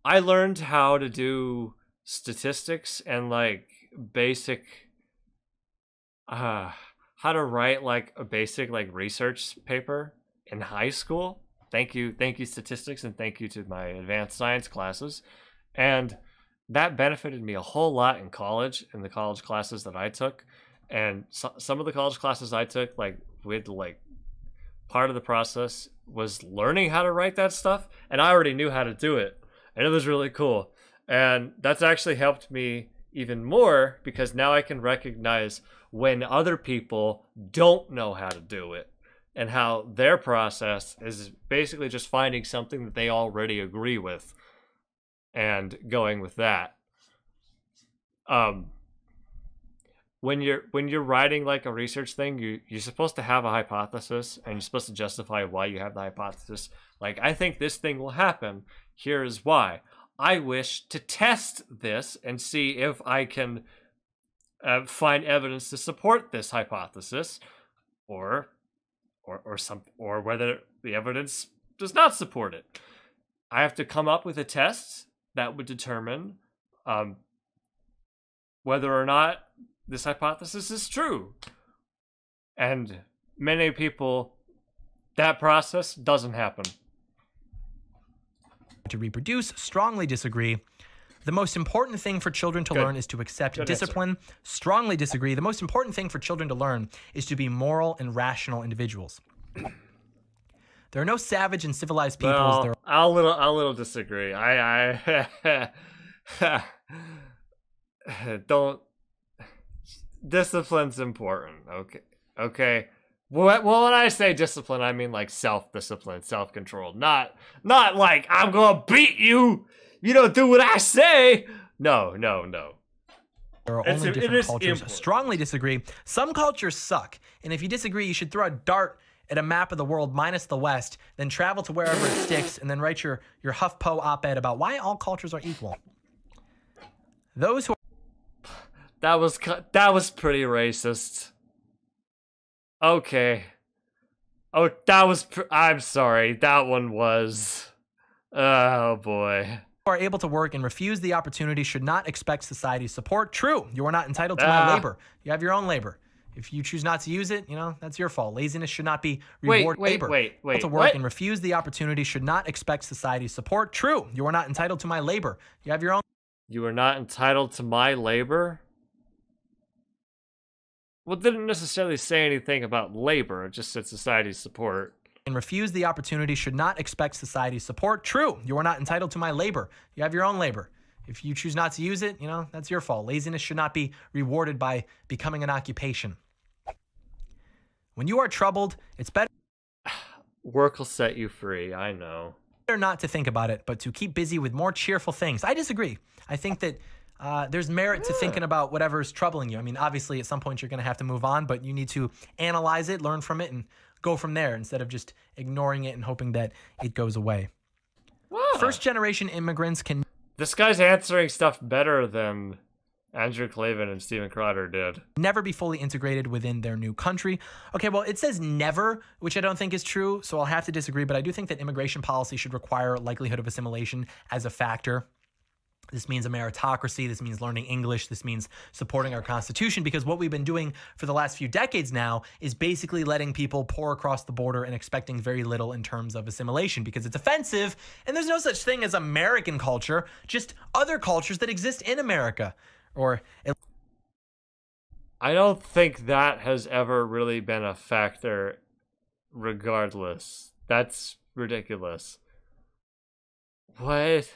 I learned how to do statistics and like basic, how to write like a basic like research paper in high school. Thank you statistics, and thank you to my advanced science classes. And that benefited me a whole lot in college, in the college classes that I took. And some of the college classes I took, like part of the process was learning how to write that stuff, and I already knew how to do it. And it was really cool. And that's actually helped me even more because now I can recognize when other people don't know how to do it. And how their process is basically just finding something that they already agree with and going with that. When you're writing like a research thing, you're supposed to have a hypothesis and you're supposed to justify why you have the hypothesis. Like, I think this thing will happen. Here is why. I wish to test this and see if I can find evidence to support this hypothesis, or whether the evidence does not support it. I have to come up with a test that would determine whether or not this hypothesis is true. And many people, that process doesn't happen. To reproduce, strongly disagree. The most important thing for children to learn is to accept discipline. Answer. Strongly disagree. The most important thing for children to learn is to be moral and rational individuals. There are no savage and civilized peoples. Well, I'll little disagree. I don't. Discipline's important. Okay. Well, when I say discipline, I mean like self-discipline, self-control. Not like I'm gonna beat you. You don't do what I say. No. There are only different cultures. Strongly disagree. Some cultures suck, and if you disagree, you should throw a dart at a map of the world minus the West, then travel to wherever it sticks, and then write your HuffPo op-ed about why all cultures are equal. Those who That was pretty racist. Okay. Oh, I'm sorry. That one was. Oh boy. are able to work and refuse the opportunity should not expect society's support. True. You are not entitled to my labor. You have your own labor. If you choose not to use it, that's your fault. Laziness should not be rewarded. Wait. To work and refuse the opportunity should not expect society's support. True. You are not entitled to my labor. You have your own. You are not entitled to my labor? Well, it didn't necessarily say anything about labor. It just said society's support. And refuse the opportunity should not expect society's support. True. You are not entitled to my labor. You have your own labor. If you choose not to use it, that's your fault. Laziness should not be rewarded by becoming an occupation. When you are troubled, it's better. Work will set you free, I know. Better not to think about it, but to keep busy with more cheerful things. I disagree. I think that there's merit to thinking about whatever's troubling you. I mean, obviously, at some point you're going to have to move on, but you need to analyze it, learn from it, and go from there instead of just ignoring it and hoping that it goes away. First-generation immigrants can... This guy's answering stuff better than Andrew Clavin and Steven Crowder did. Never be fully integrated within their new country. Okay, well, it says never, which I don't think is true, so I'll have to disagree, but I do think that immigration policy should require likelihood of assimilation as a factor. This means a meritocracy. This means learning English. This means supporting our Constitution, because what we've been doing for the last few decades now is basically letting people pour across the border and expecting very little in terms of assimilation because it's offensive. And there's no such thing as American culture, just other cultures that exist in America. I don't think that has ever really been a factor regardless. That's ridiculous. What?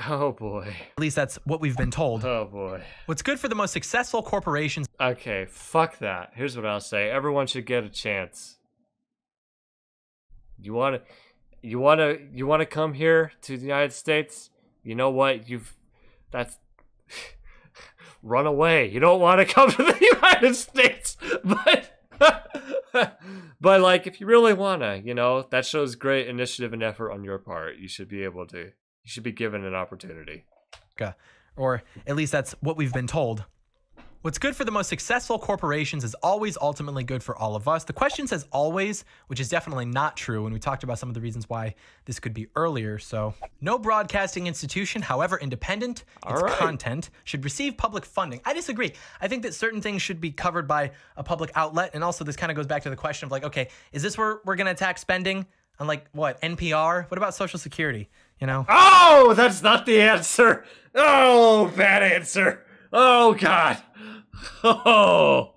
Oh boy. At least that's what we've been told. Oh boy. What's good for the most successful corporations. Okay, fuck that. Here's what I'll say. Everyone should get a chance. You wanna come here to the United States? You know what? That's run away. You don't want to come to the United States, but like if you really wanna, that shows great initiative and effort on your part. You should be able to. You should be given an opportunity. Or at least that's what we've been told. What's good for the most successful corporations is always ultimately good for all of us. The question says always, which is definitely not true. And we talked about some of the reasons why this could be earlier. So no broadcasting institution, however independent its content, should receive public funding. I disagree. I think that certain things should be covered by a public outlet. And also this kind of goes back to the question of like, okay, is this where we're going to attack spending? On like what, NPR? What about Social Security? Oh, that's not the answer. Oh, bad answer. Oh God. Oh.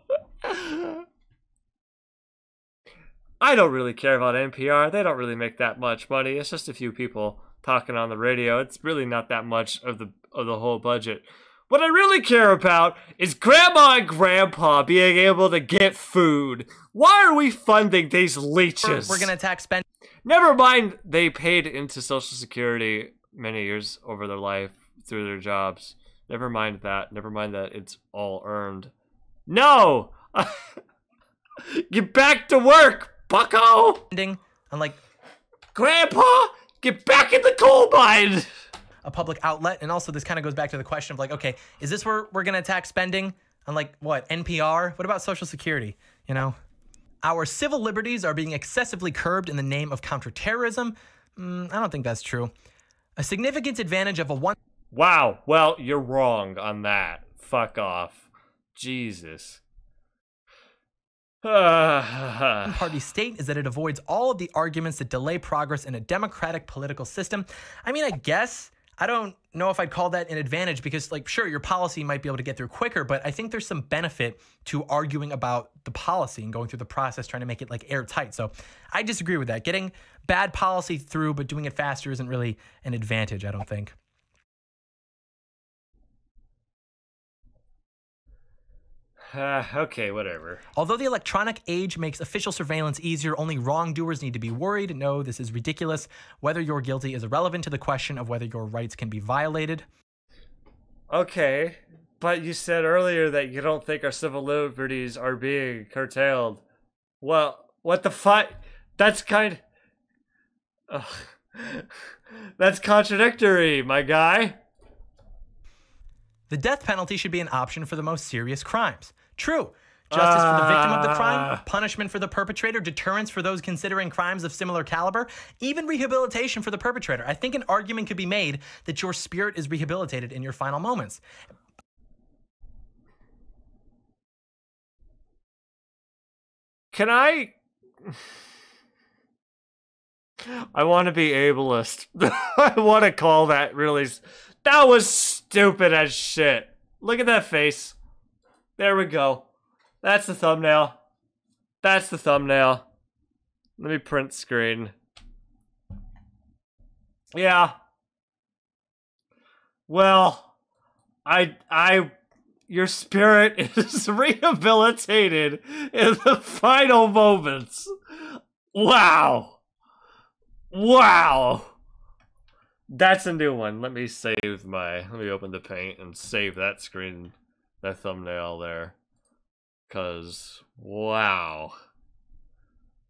I don't really care about NPR. They don't really make that much money. It's just a few people talking on the radio. It's really not that much of the whole budget. What I really care about is Grandma and Grandpa being able to get food. Why are we funding these leeches? We're going to attack spending. Never mind, they paid into Social Security many years over their life through their jobs. Never mind that. Never mind that it's all earned. No! Get back to work, bucko! Grandpa, get back in the coal mine! A public outlet. And also this kind of goes back to the question of like, okay, is this where we're going to attack spending? On like what, NPR? What about Social Security? Our civil liberties are being excessively curbed in the name of counterterrorism. I don't think that's true. A significant advantage of a one... Wow, well, you're wrong on that. Fuck off. Jesus. Party state is that it avoids all of the arguments that delay progress in a democratic political system. I mean, I guess... I don't know if I'd call that an advantage because, like, sure, your policy might be able to get through quicker, but I think there's some benefit to arguing about the policy and going through the process, trying to make it, like, airtight. So I disagree with that. Getting bad policy through but doing it faster isn't really an advantage, I don't think. Okay, whatever. Although the electronic age makes official surveillance easier, only wrongdoers need to be worried. No, this is ridiculous. Whether you're guilty is irrelevant to the question of whether your rights can be violated. Okay, but you said earlier that you don't think our civil liberties are being curtailed. Well, what the fuck? That's kind of... that's contradictory, my guy. The death penalty should be an option for the most serious crimes. True. Justice for the victim of the crime, punishment for the perpetrator, deterrence for those considering crimes of similar caliber, even rehabilitation for the perpetrator. I think an argument could be made that your spirit is rehabilitated in your final moments. Can I want to be ableist. I want to call that really... That was stupid as shit. Look at that face. There we go. That's the thumbnail. That's the thumbnail. Let me print screen. Yeah. Well, your spirit is rehabilitated in the final moments. Wow. Wow. That's a new one. Let me open the paint and save that screen, that thumbnail there. 'Cause, wow.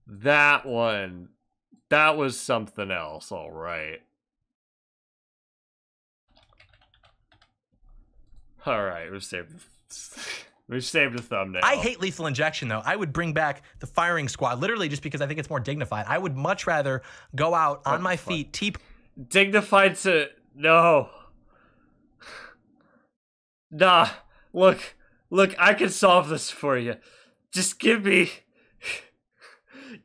That one, that was something else, alright. Alright, we've saved the thumbnail. I hate lethal injection, though. I would bring back the firing squad, literally just because I think it's more dignified. I would much rather go out on my feet, dignified to... No. Nah, look, I can solve this for you. Just give me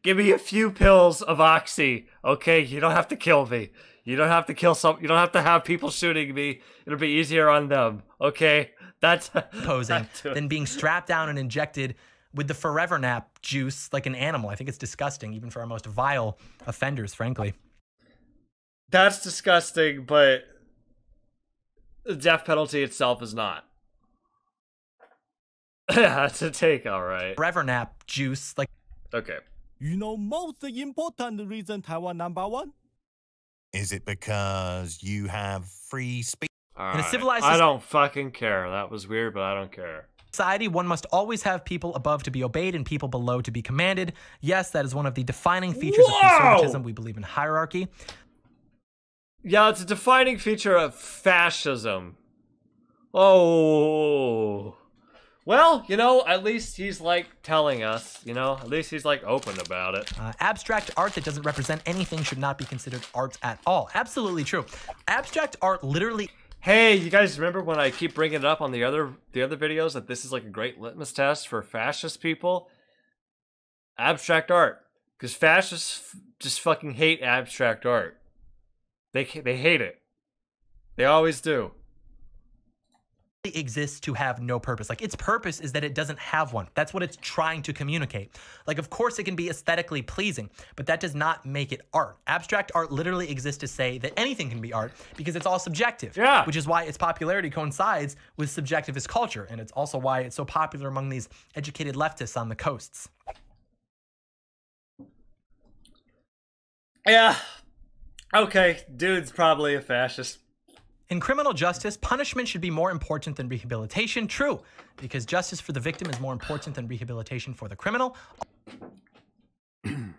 a few pills of Oxy, okay? You don't have to kill me. You don't have to kill you don't have to have people shooting me. It'll be easier on them, okay? That's posing than being strapped down and injected with the forever nap juice like an animal. I think it's disgusting, even for our most vile offenders, frankly. That's disgusting, but the death penalty itself is not. That's a take, alright. Forever nap juice, like... Okay. You know most important reason Taiwan #1? Is it because you have free speech? Right. In a civilized I don't fucking care. That was weird, but I don't care. Society, one must always have people above to be obeyed and people below to be commanded. Yes, that is one of the defining features of conservatism. We believe in hierarchy. Yeah, it's a defining feature of fascism. Oh. Well, you know, at least he's, like, telling us, you know? At least he's, like, open about it. Abstract art that doesn't represent anything should not be considered art at all. Absolutely true. Abstract art literally... Hey, you guys remember when I keep bringing it up on the other videos that this is, like, a great litmus test for fascist people? Abstract art. Because fascists just fucking hate abstract art. They hate it. They always do. Exists to have no purpose. Like, its purpose is that it doesn't have one. That's what it's trying to communicate. Like, of course it can be aesthetically pleasing, but that does not make it art. Abstract art literally exists to say that anything can be art because it's all subjective. Yeah. Which is why its popularity coincides with subjectivist culture, and it's also why it's so popular among these educated leftists on the coasts. Yeah. Okay, dude's probably a fascist. In criminal justice, punishment should be more important than rehabilitation. True, because justice for the victim is more important than rehabilitation for the criminal. I'm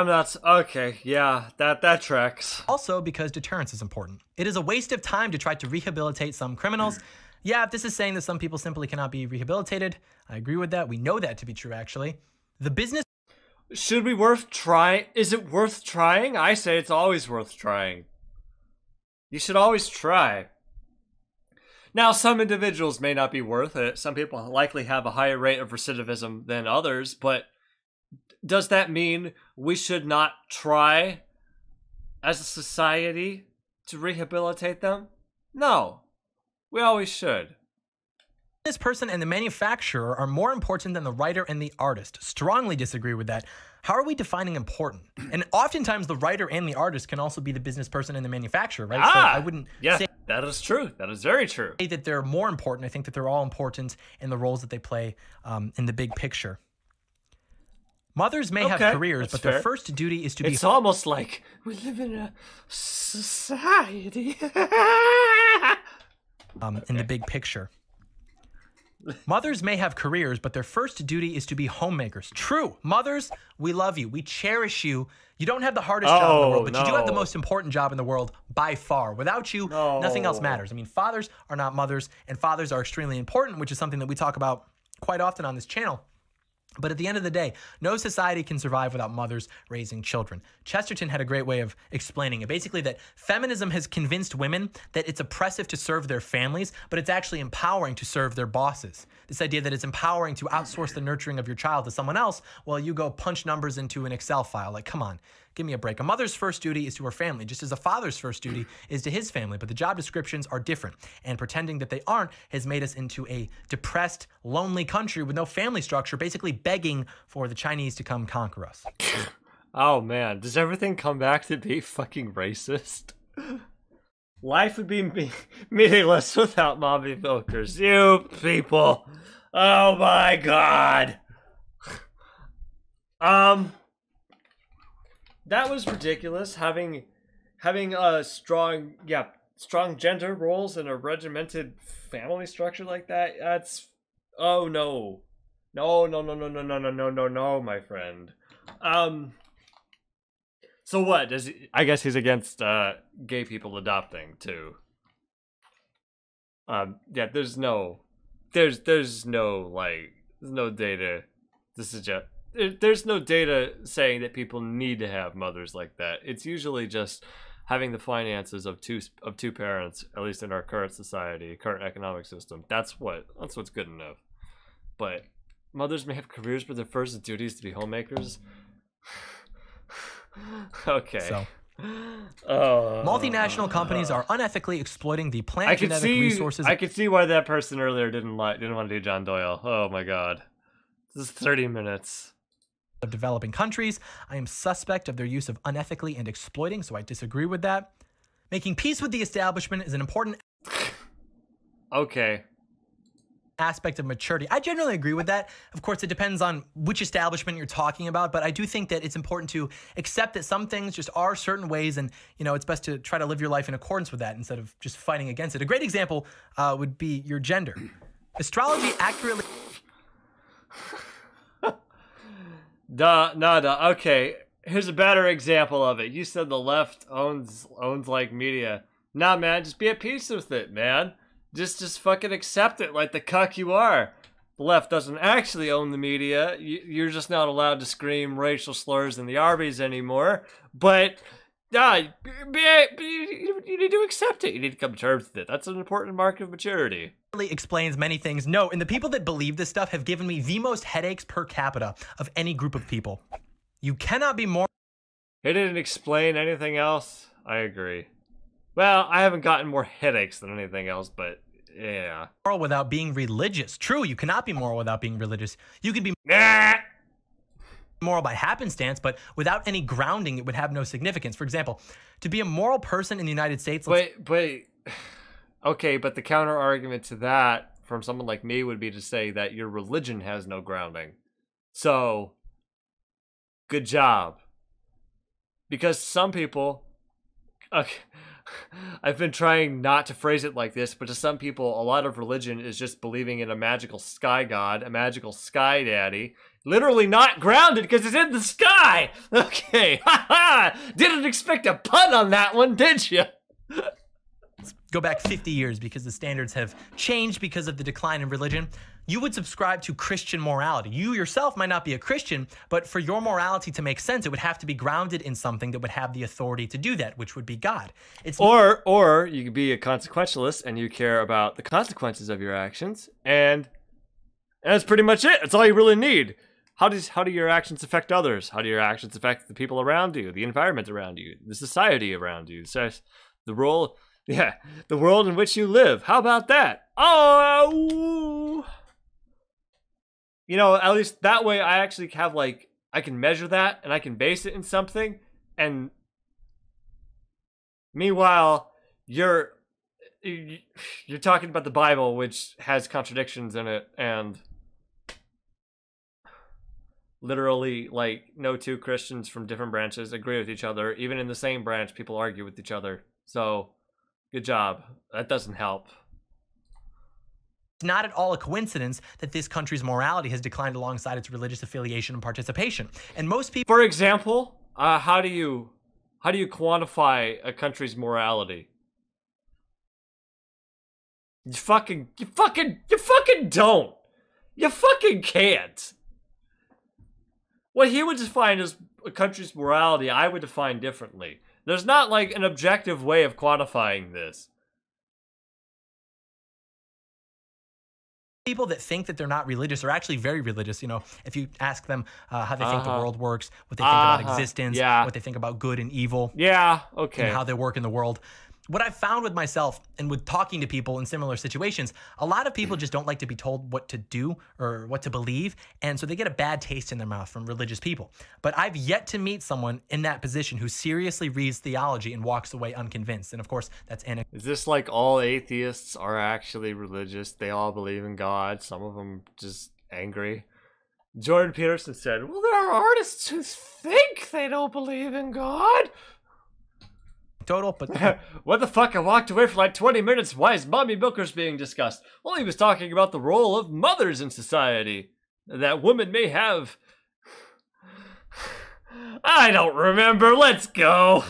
not... Okay, yeah, that tracks. Also because deterrence is important. It is a waste of time to try to rehabilitate some criminals. Yeah, if this is saying that some people simply cannot be rehabilitated, I agree with that. We know that to be true, actually. The business... Should we worth trying? Is it worth trying? I say it's always worth trying. You should always try. Now, some individuals may not be worth it. Some people likely have a higher rate of recidivism than others, but does that mean we should not try as a society to rehabilitate them? No. We always should. This person and the manufacturer are more important than the writer and the artist. Strongly disagree with that. How are we defining important? And oftentimes the writer and the artist can also be the business person and the manufacturer, right? So I wouldn't say that is true. That is very true. That they're more important. I think that they're all important in the roles that they play in the big picture. Mothers may have careers, but their first duty is to be... It's almost like we live in a society. In the big picture. Mothers may have careers, but their first duty is to be homemakers. True. Mothers, we love you. We cherish you. You don't have the hardest job in the world, but you do have the most important job in the world by far. Without you, nothing else matters. I mean, fathers are not mothers, and fathers are extremely important, which is something that we talk about quite often on this channel. But at the end of the day, no society can survive without mothers raising children. Chesterton had a great way of explaining it. Basically, that feminism has convinced women that it's oppressive to serve their families, but it's actually empowering to serve their bosses. This idea that it's empowering to outsource the nurturing of your child to someone else while you go punch numbers into an Excel file. Like, come on, give me a break. A mother's first duty is to her family, just as a father's first duty is to his family. But the job descriptions are different. And pretending that they aren't has made us into a depressed, lonely country with no family structure, basically begging for the Chinese to come conquer us. Oh man, does everything come back to be fucking racist? Life would be meaningless without mommy milkers. You people. Oh my god. That was ridiculous. Having strong gender roles in a regimented family structure like that. That's no, my friend. So what does he, I guess he's against gay people adopting too. Yeah, there's no data to suggest. There's no data saying that people need to have mothers like that. It's usually just having the finances of two parents, at least in our current society, current economic system. That's what's good enough. But mothers may have careers, but their first duty is to be homemakers. Okay. So, multinational companies are unethically exploiting the plant genetic resources. I could see why that person earlier didn't want to do John Doyle. Oh my god, this is 30 minutes. Of developing countries. I am suspect of their use of unethically and exploiting, so I disagree with that. Making peace with the establishment is an important aspect of maturity. I generally agree with that. Of course, it depends on which establishment you're talking about, but I do think that it's important to accept that some things just are certain ways, and it's best to try to live your life in accordance with that instead of just fighting against it. A great example would be your gender. Astrology accurately Okay, here's a better example of it. You said the left owns like media. Nah, man, just be at peace with it, man. Just fucking accept it like the cuck you are. The left doesn't actually own the media. You're just not allowed to scream racial slurs in the Arby's anymore. But you need to accept it. You need to come to terms with it. That's an important mark of maturity. Explains many things. No, and the people that believe this stuff have given me the most headaches per capita of any group of people. You cannot be more. He didn't explain anything else. I agree. Well, I haven't gotten more headaches than anything else, but yeah. Moral without being religious. True, you cannot be moral without being religious. You could be moral by happenstance, but without any grounding, it would have no significance. For example, to be a moral person in the United States. Wait. Okay, but the counter argument to that from someone like me would be to say that your religion has no grounding. So, good job. Because some people, okay, I've been trying not to phrase it like this, but to some people, a lot of religion is just believing in a magical sky god, a magical sky daddy, literally not grounded because it's in the sky. Okay, haha, didn't expect a pun on that one, did you? Go back 50 years because the standards have changed because of the decline in religion. You would subscribe to Christian morality. You yourself might not be a Christian, but for your morality to make sense, it would have to be grounded in something that would have the authority to do that, which would be God. Or you could be a consequentialist and you care about the consequences of your actions, and that's pretty much it. That's all you really need. How do your actions affect others? How do your actions affect the people around you, the environment around you, the society around you? So the world in which you live. How about that? Oh, at least that way I actually have I can measure that and I can base it in something. And meanwhile, you're talking about the Bible, which has contradictions in it, and literally no two Christians from different branches agree with each other. Even in the same branch, people argue with each other. So good job. That doesn't help. not at all a coincidence that this country's morality has declined alongside its religious affiliation and participation. And most people, for example, how do you quantify a country's morality? You fucking don't. You fucking can't. What he would define as a country's morality, I would define differently. There's not like an objective way of quantifying this. people that think that they're not religious are actually very religious. You know, if you ask them how they think the world works, what they think about existence, what they think about good and evil, and how they work in the world. What I've found with myself and with talking to people in similar situations, a lot of people just don't like to be told what to do or what to believe. And so they get a bad taste in their mouth from religious people. But I've yet to meet someone in that position who seriously reads theology and walks away unconvinced. And of course, that's Is this like all atheists are actually religious? They all believe in God. Some of them just angry. Jordan Peterson said, well, there are artists who think they don't believe in God. Total, but what the fuck? I walked away for like 20 minutes. Why is mommy milkers being discussed? Well, he was talking about the role of mothers in society that women may have. I don't remember. Let's go.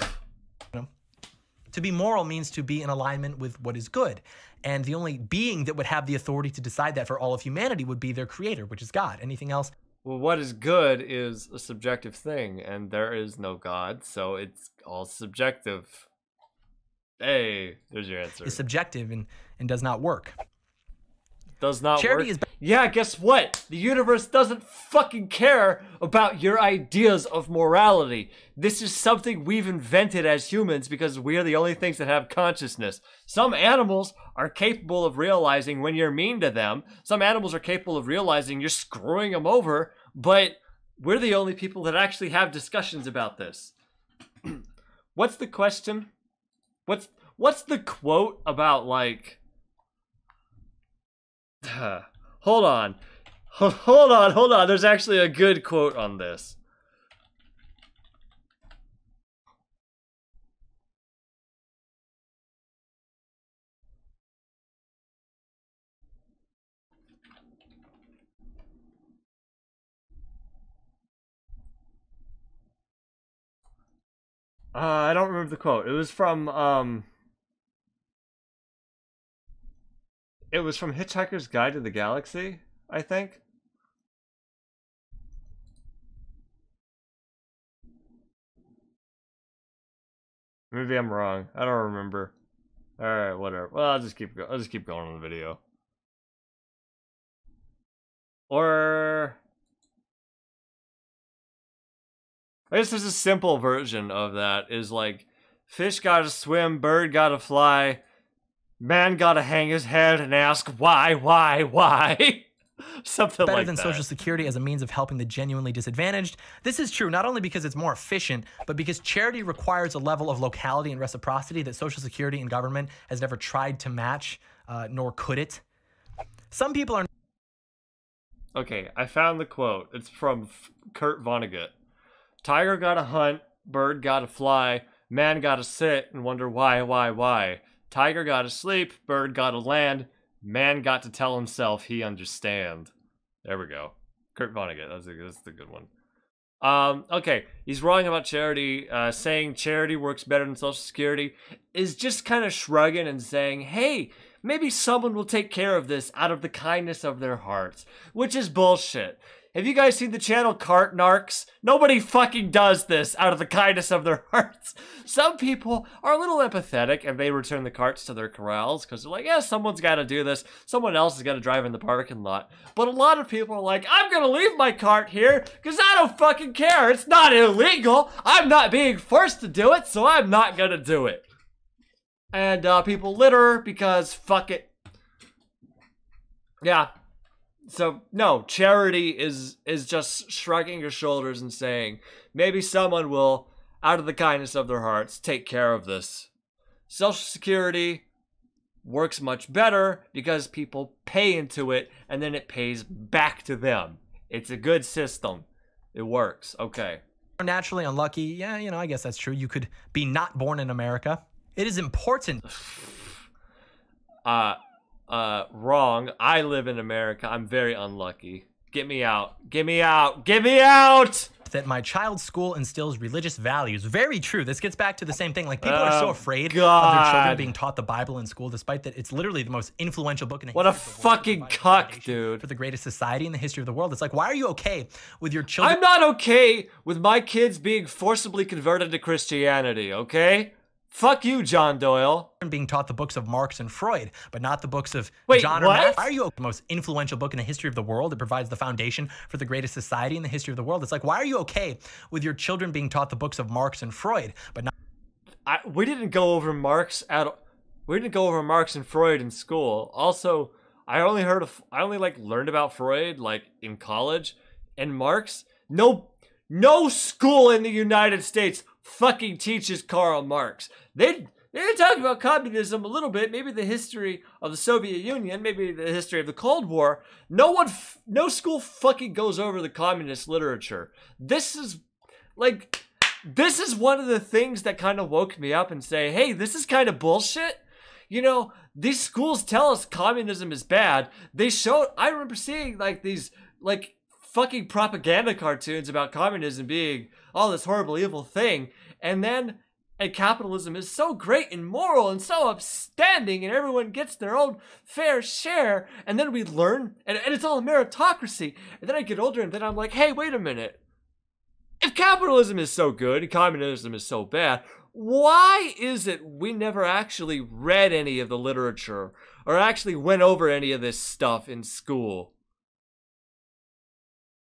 To be moral means to be in alignment with what is good. And the only being that would have the authority to decide that for all of humanity would be their creator, which is God. Anything else? Well, what is good is a subjective thing, and there is no God, so it's all subjective. Hey, there's your answer. Is subjective and does not work. Does not Charity work? is yeah, guess what? The universe doesn't fucking care about your ideas of morality. This is something we've invented as humans because we're the only things that have consciousness. Some animals are capable of realizing when you're mean to them. Some animals are capable of realizing you're screwing them over, but we're the only people that actually have discussions about this. What's the question? What's the quote about, like... Hold on. There's actually a good quote on this. I don't remember the quote. It was from Hitchhiker's Guide to the Galaxy, I think. Maybe I'm wrong. I don't remember. All right, whatever. Well, I'll just keep going on the video. Or I guess there's a simple version of that. Is like, fish gotta swim, bird gotta fly, man gotta hang his head and ask why? Something better like than that. Social Security as a means of helping the genuinely disadvantaged. This is true not only because it's more efficient, but because charity requires a level of locality and reciprocity that Social Security and government has never tried to match, nor could it. Some people are... Okay, I found the quote. It's from Kurt Vonnegut. Tiger gotta hunt, bird gotta fly, man gotta sit and wonder why. Tiger gotta sleep, bird gotta land, man got to tell himself he understand. There we go. Kurt Vonnegut, that's the good one. Okay, he's wrong about charity, saying charity works better than Social Security, is just kind of shrugging and saying, hey, maybe someone will take care of this out of the kindness of their hearts, which is bullshit. Have you guys seen the channel Cart Narcs? Nobody fucking does this out of the kindness of their hearts. Some people are a little empathetic and they return the carts to their corrals because they're like, yeah, someone's got to do this. Someone else has got to drive in the parking lot. But a lot of people are like, I'm going to leave my cart here because I don't fucking care. It's not illegal. I'm not being forced to do it, so I'm not going to do it. And people litter because fuck it. Yeah. So, no, charity is just shrugging your shoulders and saying, maybe someone will, out of the kindness of their hearts, take care of this. Social Security works much better because people pay into it and then it pays back to them. It's a good system. It works. Okay. naturally unlucky. Yeah, you know, I guess that's true. You could be not born in America. It is important. Wrong. I live in America. I'm very unlucky. Get me out. Get me out. Get me out! That my child's school instills religious values. Very true. This gets back to the same thing. Like, people are so afraid of their children being taught the Bible in school, despite that it's literally the most influential book in the history of the world. What a fucking cuck, dude. For the greatest society in the history of the world. It's like, why are you okay with your children? I'm not okay with my kids being forcibly converted to Christianity, okay? Fuck you, John Doyle. Being taught the books of Marx and Freud, but not the books of John or Matthew. Why are you the most influential book in the history of the world? It provides the foundation for the greatest society in the history of the world. It's like, why are you okay with your children being taught the books of Marx and Freud, but not? We didn't go over Marx and Freud in school. Also, I only learned about Freud like in college, and Marx. No school in the United States fucking teaches Karl Marx. They talk about communism a little bit, maybe the history of the Soviet Union, maybe the history of the Cold War. No school fucking goes over the communist literature. This is one of the things that kind of woke me up and say, hey, this is kind of bullshit. You know, these schools tell us communism is bad. I remember seeing like these fucking propaganda cartoons about communism being this horrible evil thing, and capitalism is so great and moral and so upstanding, and everyone gets their own fair share, and then we learn, and it's all a meritocracy, and then I get older and then I'm like, hey, wait a minute, if capitalism is so good and communism is so bad, why is it we never actually read any of the literature or actually went over any of this stuff in school?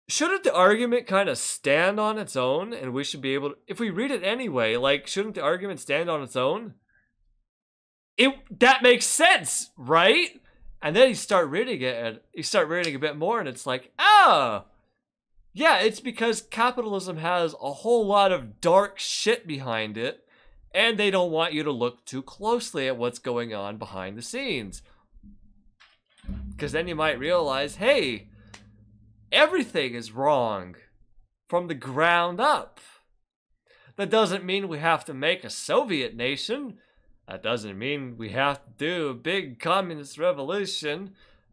Shouldn't the argument kind of stand on its own, and we should be able to, if we read it anyway, like, shouldn't the argument stand on its own? That makes sense, right? And then you start reading it, and you start reading a bit more, and it's like, yeah, it's because capitalism has a whole lot of dark shit behind it, and they don't want you to look too closely at what's going on behind the scenes. Because then you might realize, hey, everything is wrong from the ground up. That doesn't mean we have to make a Soviet nation. That doesn't mean we have to do a big communist revolution.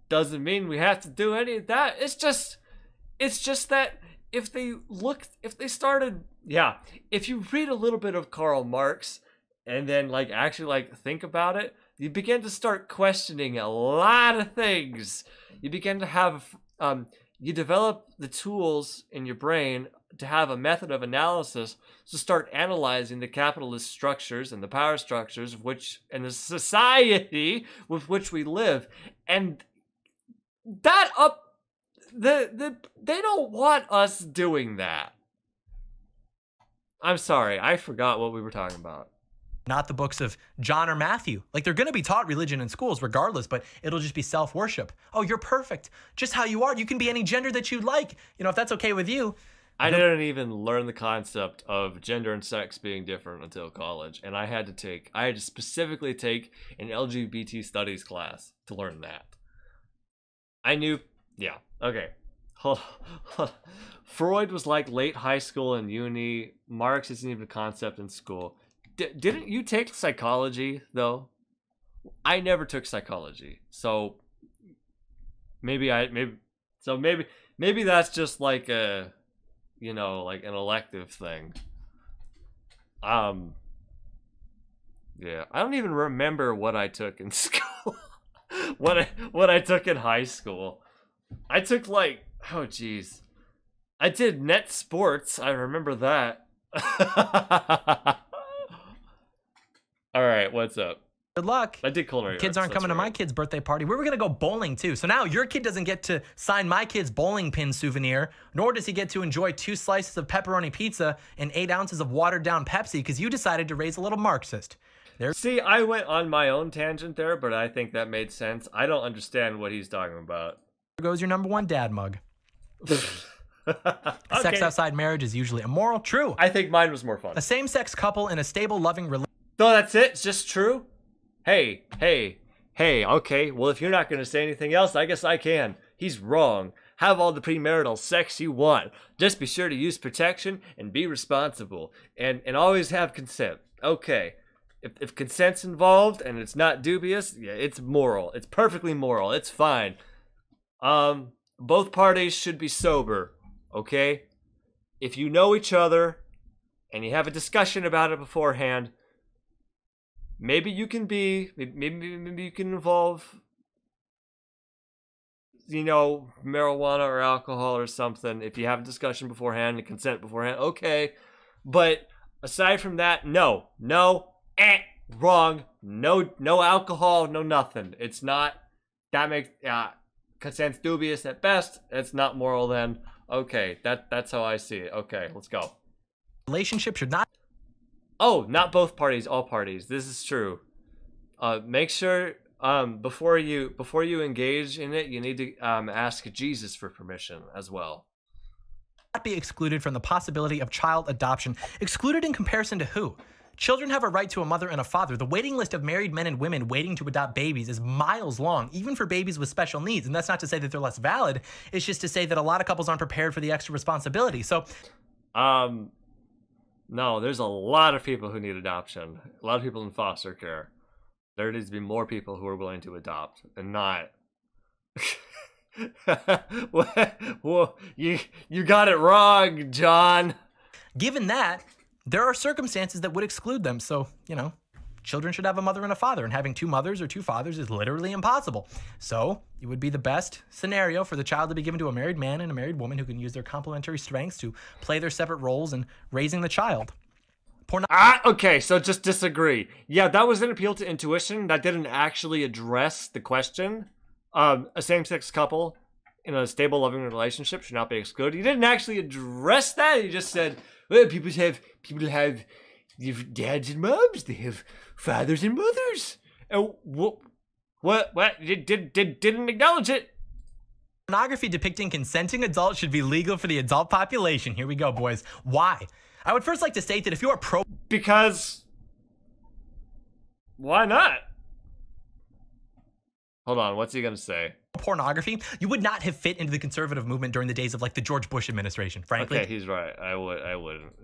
Doesn't mean we have to do any of that. It's just that if you read a little bit of Karl Marx and then actually think about it, you begin to start questioning a lot of things. You begin to have you develop the tools in your brain to have a method of analysis to start analyzing the capitalist structures and the power structures of which and the society with which we live, and they don't want us doing that. I'm sorry, I forgot what we were talking about. Not the books of John or Matthew. Like, they're going to be taught religion in schools regardless, but it'll just be self-worship. Oh, you're perfect. Just how you are. You can be any gender that you'd like. You know, if that's okay with you. I didn't even learn the concept of gender and sex being different until college. And I had to specifically take an LGBT studies class to learn that. I knew, yeah, okay. Freud was like late high school and uni. Marx isn't even a concept in school. Didn't you take psychology though? I never took psychology, so maybe that's just like a, you know, like an elective thing. Yeah, I don't even remember what I took in school. what I took in high school. I took oh geez, I did net sports. I remember that. All right, what's up? Good luck. I did culinary Kids arts, aren't coming to my kid's birthday party. We were going to go bowling too. So now your kid doesn't get to sign my kid's bowling pin souvenir, nor does he get to enjoy 2 slices of pepperoni pizza and 8 ounces of watered down Pepsi because you decided to raise a little Marxist. See, I went on my own tangent there, but I think that made sense. I don't understand what he's talking about. There goes your #1 dad mug. Okay. Sex outside marriage is usually immoral. True. I think mine was more fun. A same-sex couple in a stable, loving relationship. No, that's it? It's just true? Hey, okay, well, if you're not going to say anything else, I guess I can. He's wrong. Have all the premarital sex you want. Just be sure to use protection and be responsible. And always have consent. Okay. if consent's involved and it's not dubious, yeah, it's moral. It's perfectly moral. It's fine. Both parties should be sober, okay? If you know each other and you have a discussion about it beforehand, maybe you can involve, you know, marijuana or alcohol or something. If you have a discussion beforehand and consent beforehand, okay. But aside from that, no, wrong, no alcohol, no nothing. It's not, that makes, consent's dubious at best. It's not moral then. Okay, that's how I see it. Okay, let's go. Relationship should not. Oh, not both parties, all parties. This is true. Make sure before you engage in it, you need to ask Jesus for permission as well. Not be excluded from the possibility of child adoption. Excluded in comparison to who? Children have a right to a mother and a father. The waiting list of married men and women waiting to adopt babies is miles long, even for babies with special needs. And that's not to say that they're less valid. It's just to say that a lot of couples aren't prepared for the extra responsibility. So, no, there's a lot of people who need adoption. A lot of people in foster care. There needs to be more people who are willing to adopt and not. Well, you got it wrong, John. Given that, there are circumstances that would exclude them. So, you know, children should have a mother and a father, and having two mothers or two fathers is literally impossible. So it would be the best scenario for the child to be given to a married man and a married woman who can use their complementary strengths to play their separate roles in raising the child. Okay, so just disagree. Yeah, that was an appeal to intuition. That didn't actually address the question. A same-sex couple in a stable, loving relationship should not be excluded. You didn't actually address that. You just said, well, people have dads and moms. They have fathers and mothers. And what? You didn't acknowledge it. Pornography depicting consenting adults should be legal for the adult population. Here we go, boys. Why? I would first like to state that if you are pro... Because... Why not? Hold on, what's he gonna say? Pornography, you would not have fit into the conservative movement during the days of like the George Bush administration, frankly. Okay, he's right. I wouldn't.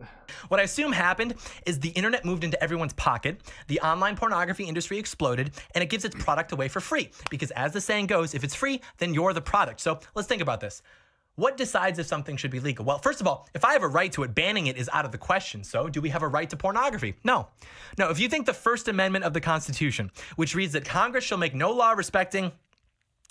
What I assume happened is the internet moved into everyone's pocket, the online pornography industry exploded, and it gives its product away for free. Because as the saying goes, if it's free, then you're the product. So let's think about this. What decides if something should be legal? Well, first of all, if I have a right to it, banning it is out of the question. So do we have a right to pornography? No. No, if you think the First Amendment of the Constitution, which reads that Congress shall make no law respecting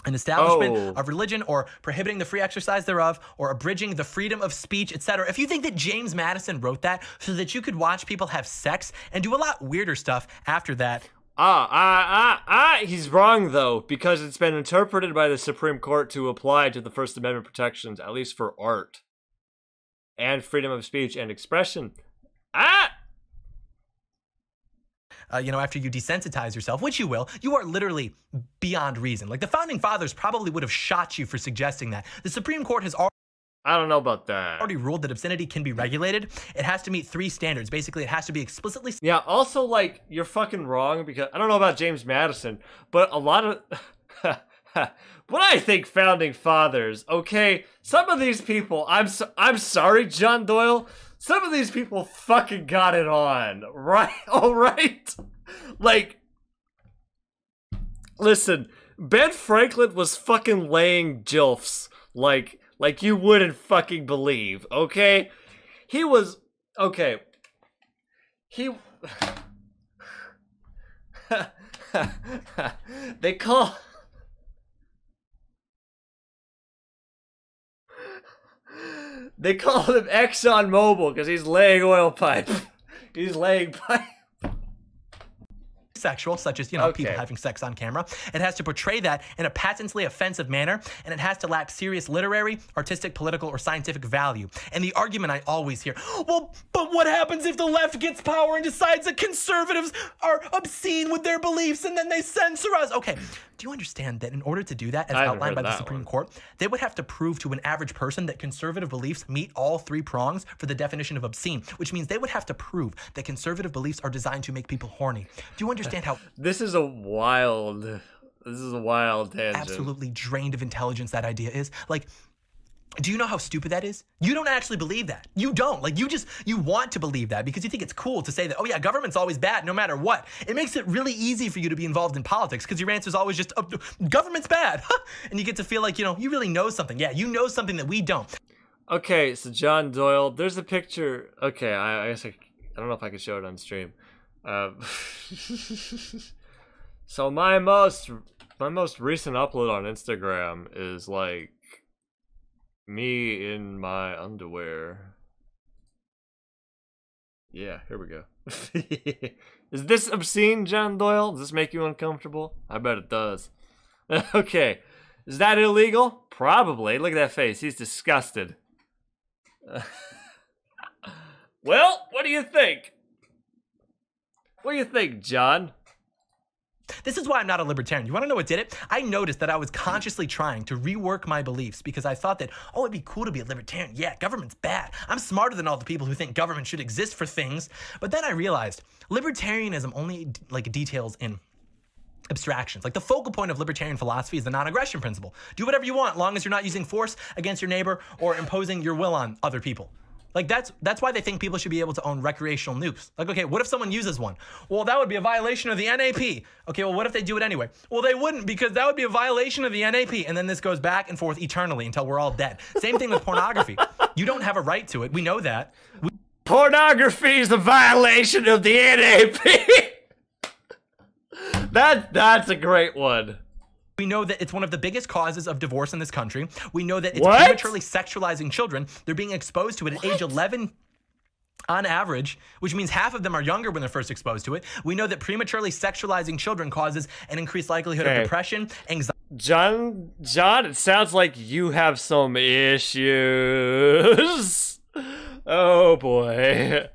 an establishment of religion or prohibiting the free exercise thereof or abridging the freedom of speech, etc. If you think that James Madison wrote that so that you could watch people have sex and do a lot weirder stuff after that. He's wrong though, because it's been interpreted by the Supreme Court to apply to the First Amendment protections, at least for art and freedom of speech and expression. You know, after you desensitize yourself, which you will, you are literally beyond reason. Like the founding fathers probably would have shot you for suggesting that. The Supreme Court has I don't know about that. already ruled that obscenity can be regulated. It has to meet 3 standards. Basically, it has to be explicitly... Yeah, also, like, you're fucking wrong because I don't know about James Madison, but a lot of... When I think founding fathers, okay, some of these people, I'm sorry, John Doyle, some of these people fucking got it on, right? All right? Like, listen, Ben Franklin was fucking laying gilfs, like you wouldn't fucking believe, okay? He was, okay. He... They call him Exxon Mobil because he's laying oil pipe. He's laying pipe. Sexual, such as, you know, people having sex on camera. It has to portray that in a patently offensive manner, and it has to lack serious literary, artistic, political, or scientific value. And the argument I always hear, well, but what happens if the left gets power and decides that conservatives are obscene with their beliefs and then they censor us? Okay, do you understand that in order to do that, as outlined by the Supreme Court, they would have to prove to an average person that conservative beliefs meet all 3 prongs for the definition of obscene, which means they would have to prove that conservative beliefs are designed to make people horny. Do you understand how... This is a wild tangent. Absolutely drained of intelligence that idea is. Like, Do you know how stupid that is? You don't actually believe that. You don't. Like, you want to believe that because you think it's cool to say that, oh yeah, government's always bad no matter what. It makes it really easy for you to be involved in politics because your answer is always just, oh, government's bad. And you get to feel like, you really know something. Yeah, you know something that we don't. Okay, so John Doyle, there's a picture. Okay, I guess I don't know if I can show it on stream. So my most recent upload on Instagram is like me in my underwear. Yeah, here we go. Is this obscene, John Doyle? Does this make you uncomfortable? I bet it does. Okay, is that illegal? Probably. Look at that face. He's disgusted. Well, what do you think? What do you think, John? This is why I'm not a libertarian. You want to know what did it? I noticed that I was consciously trying to rework my beliefs because I thought that, oh, it'd be cool to be a libertarian. Yeah, government's bad. I'm smarter than all the people who think government should exist for things. But then I realized libertarianism only details in abstractions. Like the focal point of libertarian philosophy is the non-aggression principle. Do whatever you want, long as you're not using force against your neighbor or imposing your will on other people. Like that's why they think people should be able to own recreational nukes. Like, okay, what if someone uses one? Well, that would be a violation of the NAP. Okay, well, what if they do it anyway? Well, they wouldn't because that would be a violation of the NAP. And then this goes back and forth eternally until we're all dead. Same thing with pornography. You don't have a right to it. We know that. Pornography is a violation of the NAP. That's a great one. We know that it's one of the biggest causes of divorce in this country. We know that it's prematurely sexualizing children. They're being exposed to it at age 11 on average, which means half of them are younger when they're first exposed to it. We know that prematurely sexualizing children causes an increased likelihood of depression, anxiety. John, it sounds like you have some issues. Oh boy.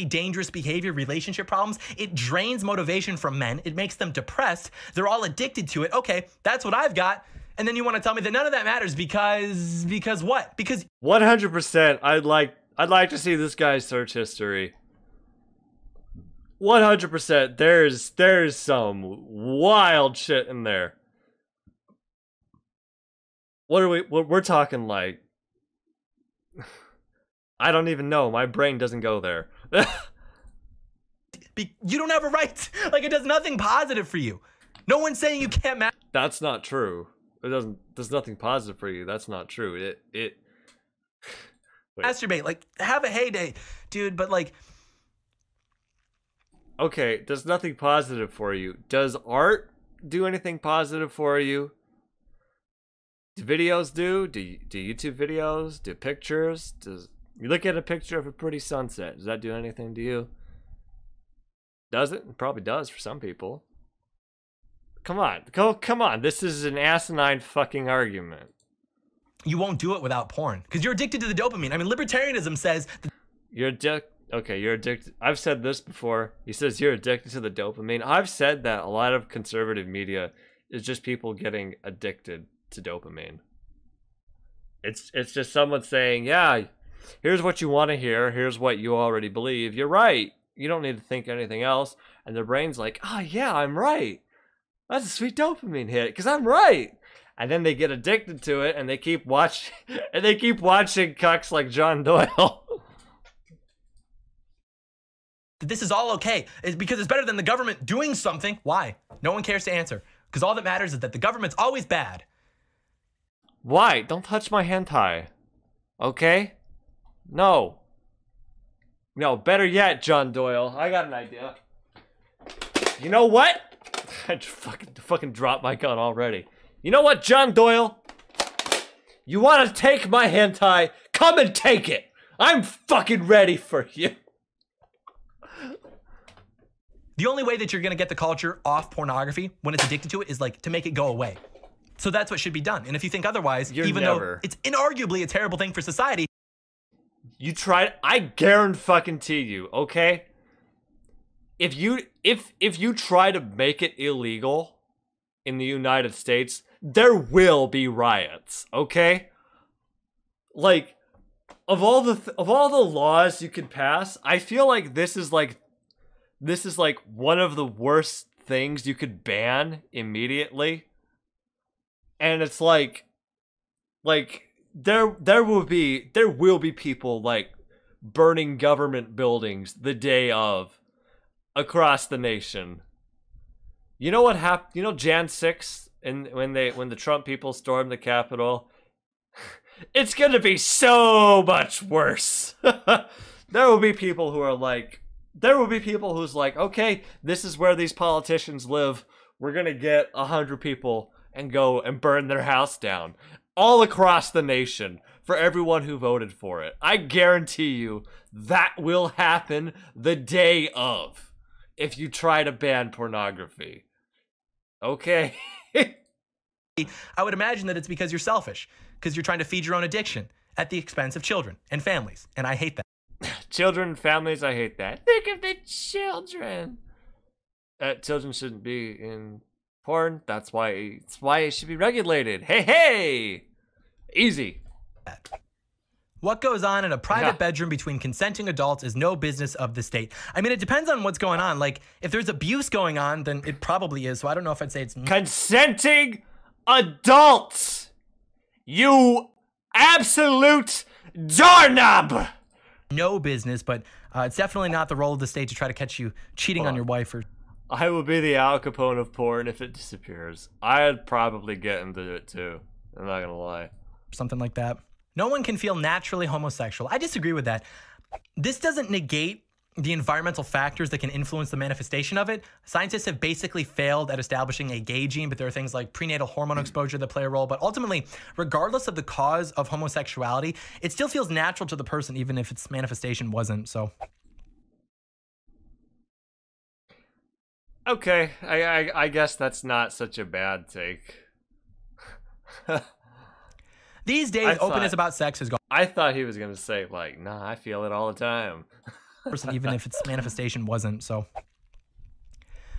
Dangerous behavior, relationship problems. It drains motivation from men. It makes them depressed. They're all addicted to it. Okay, that's what I've got. And then you want to tell me that none of that matters because what? Because 100%. I'd like to see this guy's search history. 100%. There's some wild shit in there. We're talking like I don't even know. My brain doesn't go there. You don't have a right. Like, it does nothing positive for you. No one's saying you can't That's not true. It does nothing positive for you. That's not true. It masturbate. Like, have a heyday, dude. But like, okay, does nothing positive for you. Does art do anything positive for you? Do videos do? Do YouTube videos? Do pictures? You look at a picture of a pretty sunset. Does that do anything to you? Does it? It probably does for some people. Come on. Come on. This is an asinine fucking argument. You won't do it without porn because you're addicted to the dopamine. I mean, libertarianism says you're addicted. I've said this before. He says you're addicted to the dopamine. I've said that a lot of conservative media is just people getting addicted to dopamine. It's just someone saying, yeah, here's what you want to hear. Here's what you already believe. You're right. You don't need to think anything else. And their brain's like, oh, yeah, I'm right. That's a sweet dopamine hit because I'm right. And then they get addicted to it and they keep watching cucks like John Doyle. This is all okay. It's because it's better than the government doing something. Why? No one cares to answer. Because all that matters is that the government's always bad. Why? Don't touch my hentai. Okay? No. No, better yet, John Doyle. I got an idea. You know what? I just fucking dropped my gun already. You know what, John Doyle? You want to take my hentai? Come and take it. I'm fucking ready for you. The only way that you're going to get the culture off pornography when it's addicted to it is like to make it go away. So that's what should be done. And if you think otherwise, though it's inarguably a terrible thing for society. You tried, I guarantee you, okay? If you try to make it illegal in the United States, there will be riots, okay? Like, of all the laws you could pass, I feel like this is like one of the worst things you could ban immediately. And it's like there will be people like burning government buildings the day of across the nation. You know what happened? You know Jan 6th and when the Trump people stormed the Capitol? It's going to be so much worse. There will be people who are like, who's like, okay, this is where these politicians live. We're going to get 100 people and go and burn their house down all across the nation for everyone who voted for it. I guarantee you that will happen the day of if you try to ban pornography. Okay. I would imagine that it's because you're selfish, because you're trying to feed your own addiction at the expense of children and families, and I hate that. Children and families, I hate that. Think of the children. Children shouldn't be in porn. That's why it should be regulated. Hey! Easy. What goes on in a private bedroom between consenting adults is no business of the state. I mean, it depends on what's going on. Like, if there's abuse going on, then it probably is. So I don't know if I'd say it's... Consenting adults! You absolute doorknob! No business, but it's definitely not the role of the state to try to catch you cheating on your wife or... I will be the Al Capone of porn if it disappears. I'd probably get into it too. I'm not gonna lie. Something like that. No one can feel naturally homosexual. I disagree with that. This doesn't negate the environmental factors that can influence the manifestation of it. Scientists have basically failed at establishing a gay gene, but there are things like prenatal hormone exposure that play a role. But ultimately, regardless of the cause of homosexuality, it still feels natural to the person, even if its manifestation wasn't. So, okay, I guess that's not such a bad take. These days, openness about sex has gone. I thought he was gonna say like, nah, I feel it all the time. Person, even if its manifestation wasn't. So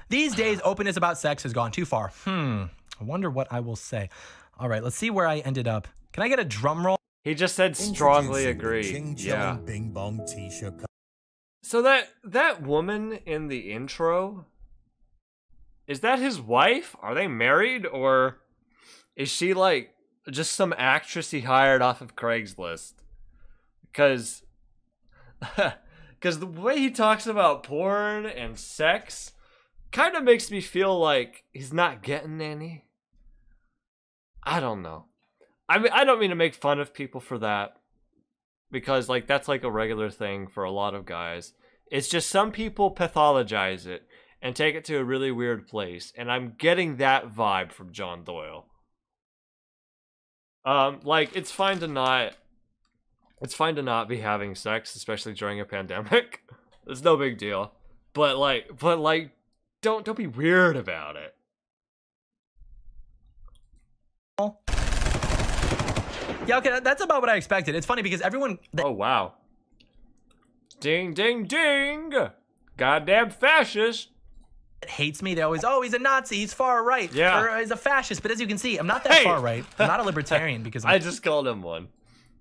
these days, openness about sex has gone too far. I wonder what I will say. All right, let's see where I ended up. Can I get a drum roll? He just said strongly agree. Yeah. Bing bong t-shirt. So that woman in the intro, is that his wife? Are they married, or is she like just some actress he hired off of Craigslist? Because the way he talks about porn and sex kind of makes me feel like he's not getting any. I don't know. I mean, I don't mean to make fun of people for that, because like that's like a regular thing for a lot of guys. It's just some people pathologize it and take it to a really weird place, and I'm getting that vibe from John Doyle. Like it's fine to not be having sex, especially during a pandemic. It's no big deal. But like don't be weird about it. Yeah, okay, that's about what I expected. It's funny because everyone... Oh, wow. Ding, ding, ding! Goddamn fascist! Hates me. They always, oh, he's a Nazi, he's far right. Yeah. Or he's a fascist. But as you can see, I'm not that far right. I'm not a libertarian because I just called him one.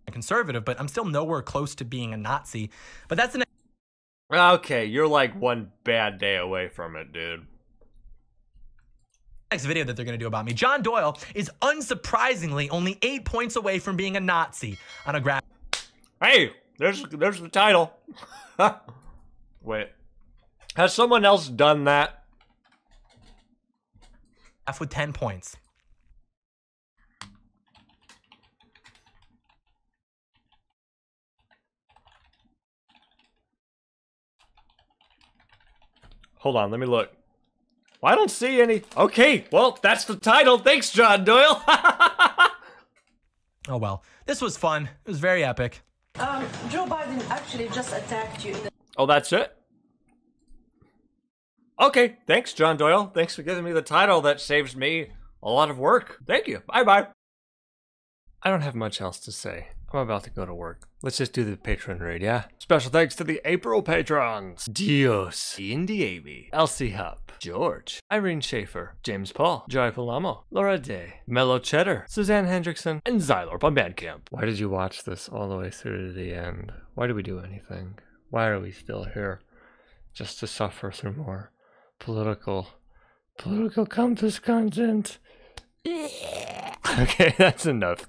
A conservative, but I'm still nowhere close to being a Nazi. But that's the okay, you're like one bad day away from it, dude. next video that they're going to do about me. John Doyle is unsurprisingly only 8 points away from being a Nazi on a graph. Hey, there's the title. Wait. Has someone else done that? With 10 points. Hold on, let me look. Well, I don't see any. Okay, well, that's the title. Thanks, John Doyle. Oh, well. This was fun. It was very epic. Joe Biden actually just attacked you. Oh, that's it? Okay, thanks, John Doyle. Thanks for giving me the title that saves me a lot of work. Thank you. Bye-bye. I don't have much else to say. I'm about to go to work. Let's just do the patron raid, yeah? Special thanks to the April patrons. Dios, Indy Amy, Elsie Hupp, George, Irene Schaefer, James Paul, Joy Palamo, Laura Day, Mellow Cheddar, Suzanne Hendrickson, and Xylorp on Bandcamp. Why did you watch this all the way through to the end? Why did we do anything? Why are we still here? Just to suffer through more political compass content. Okay, that's enough.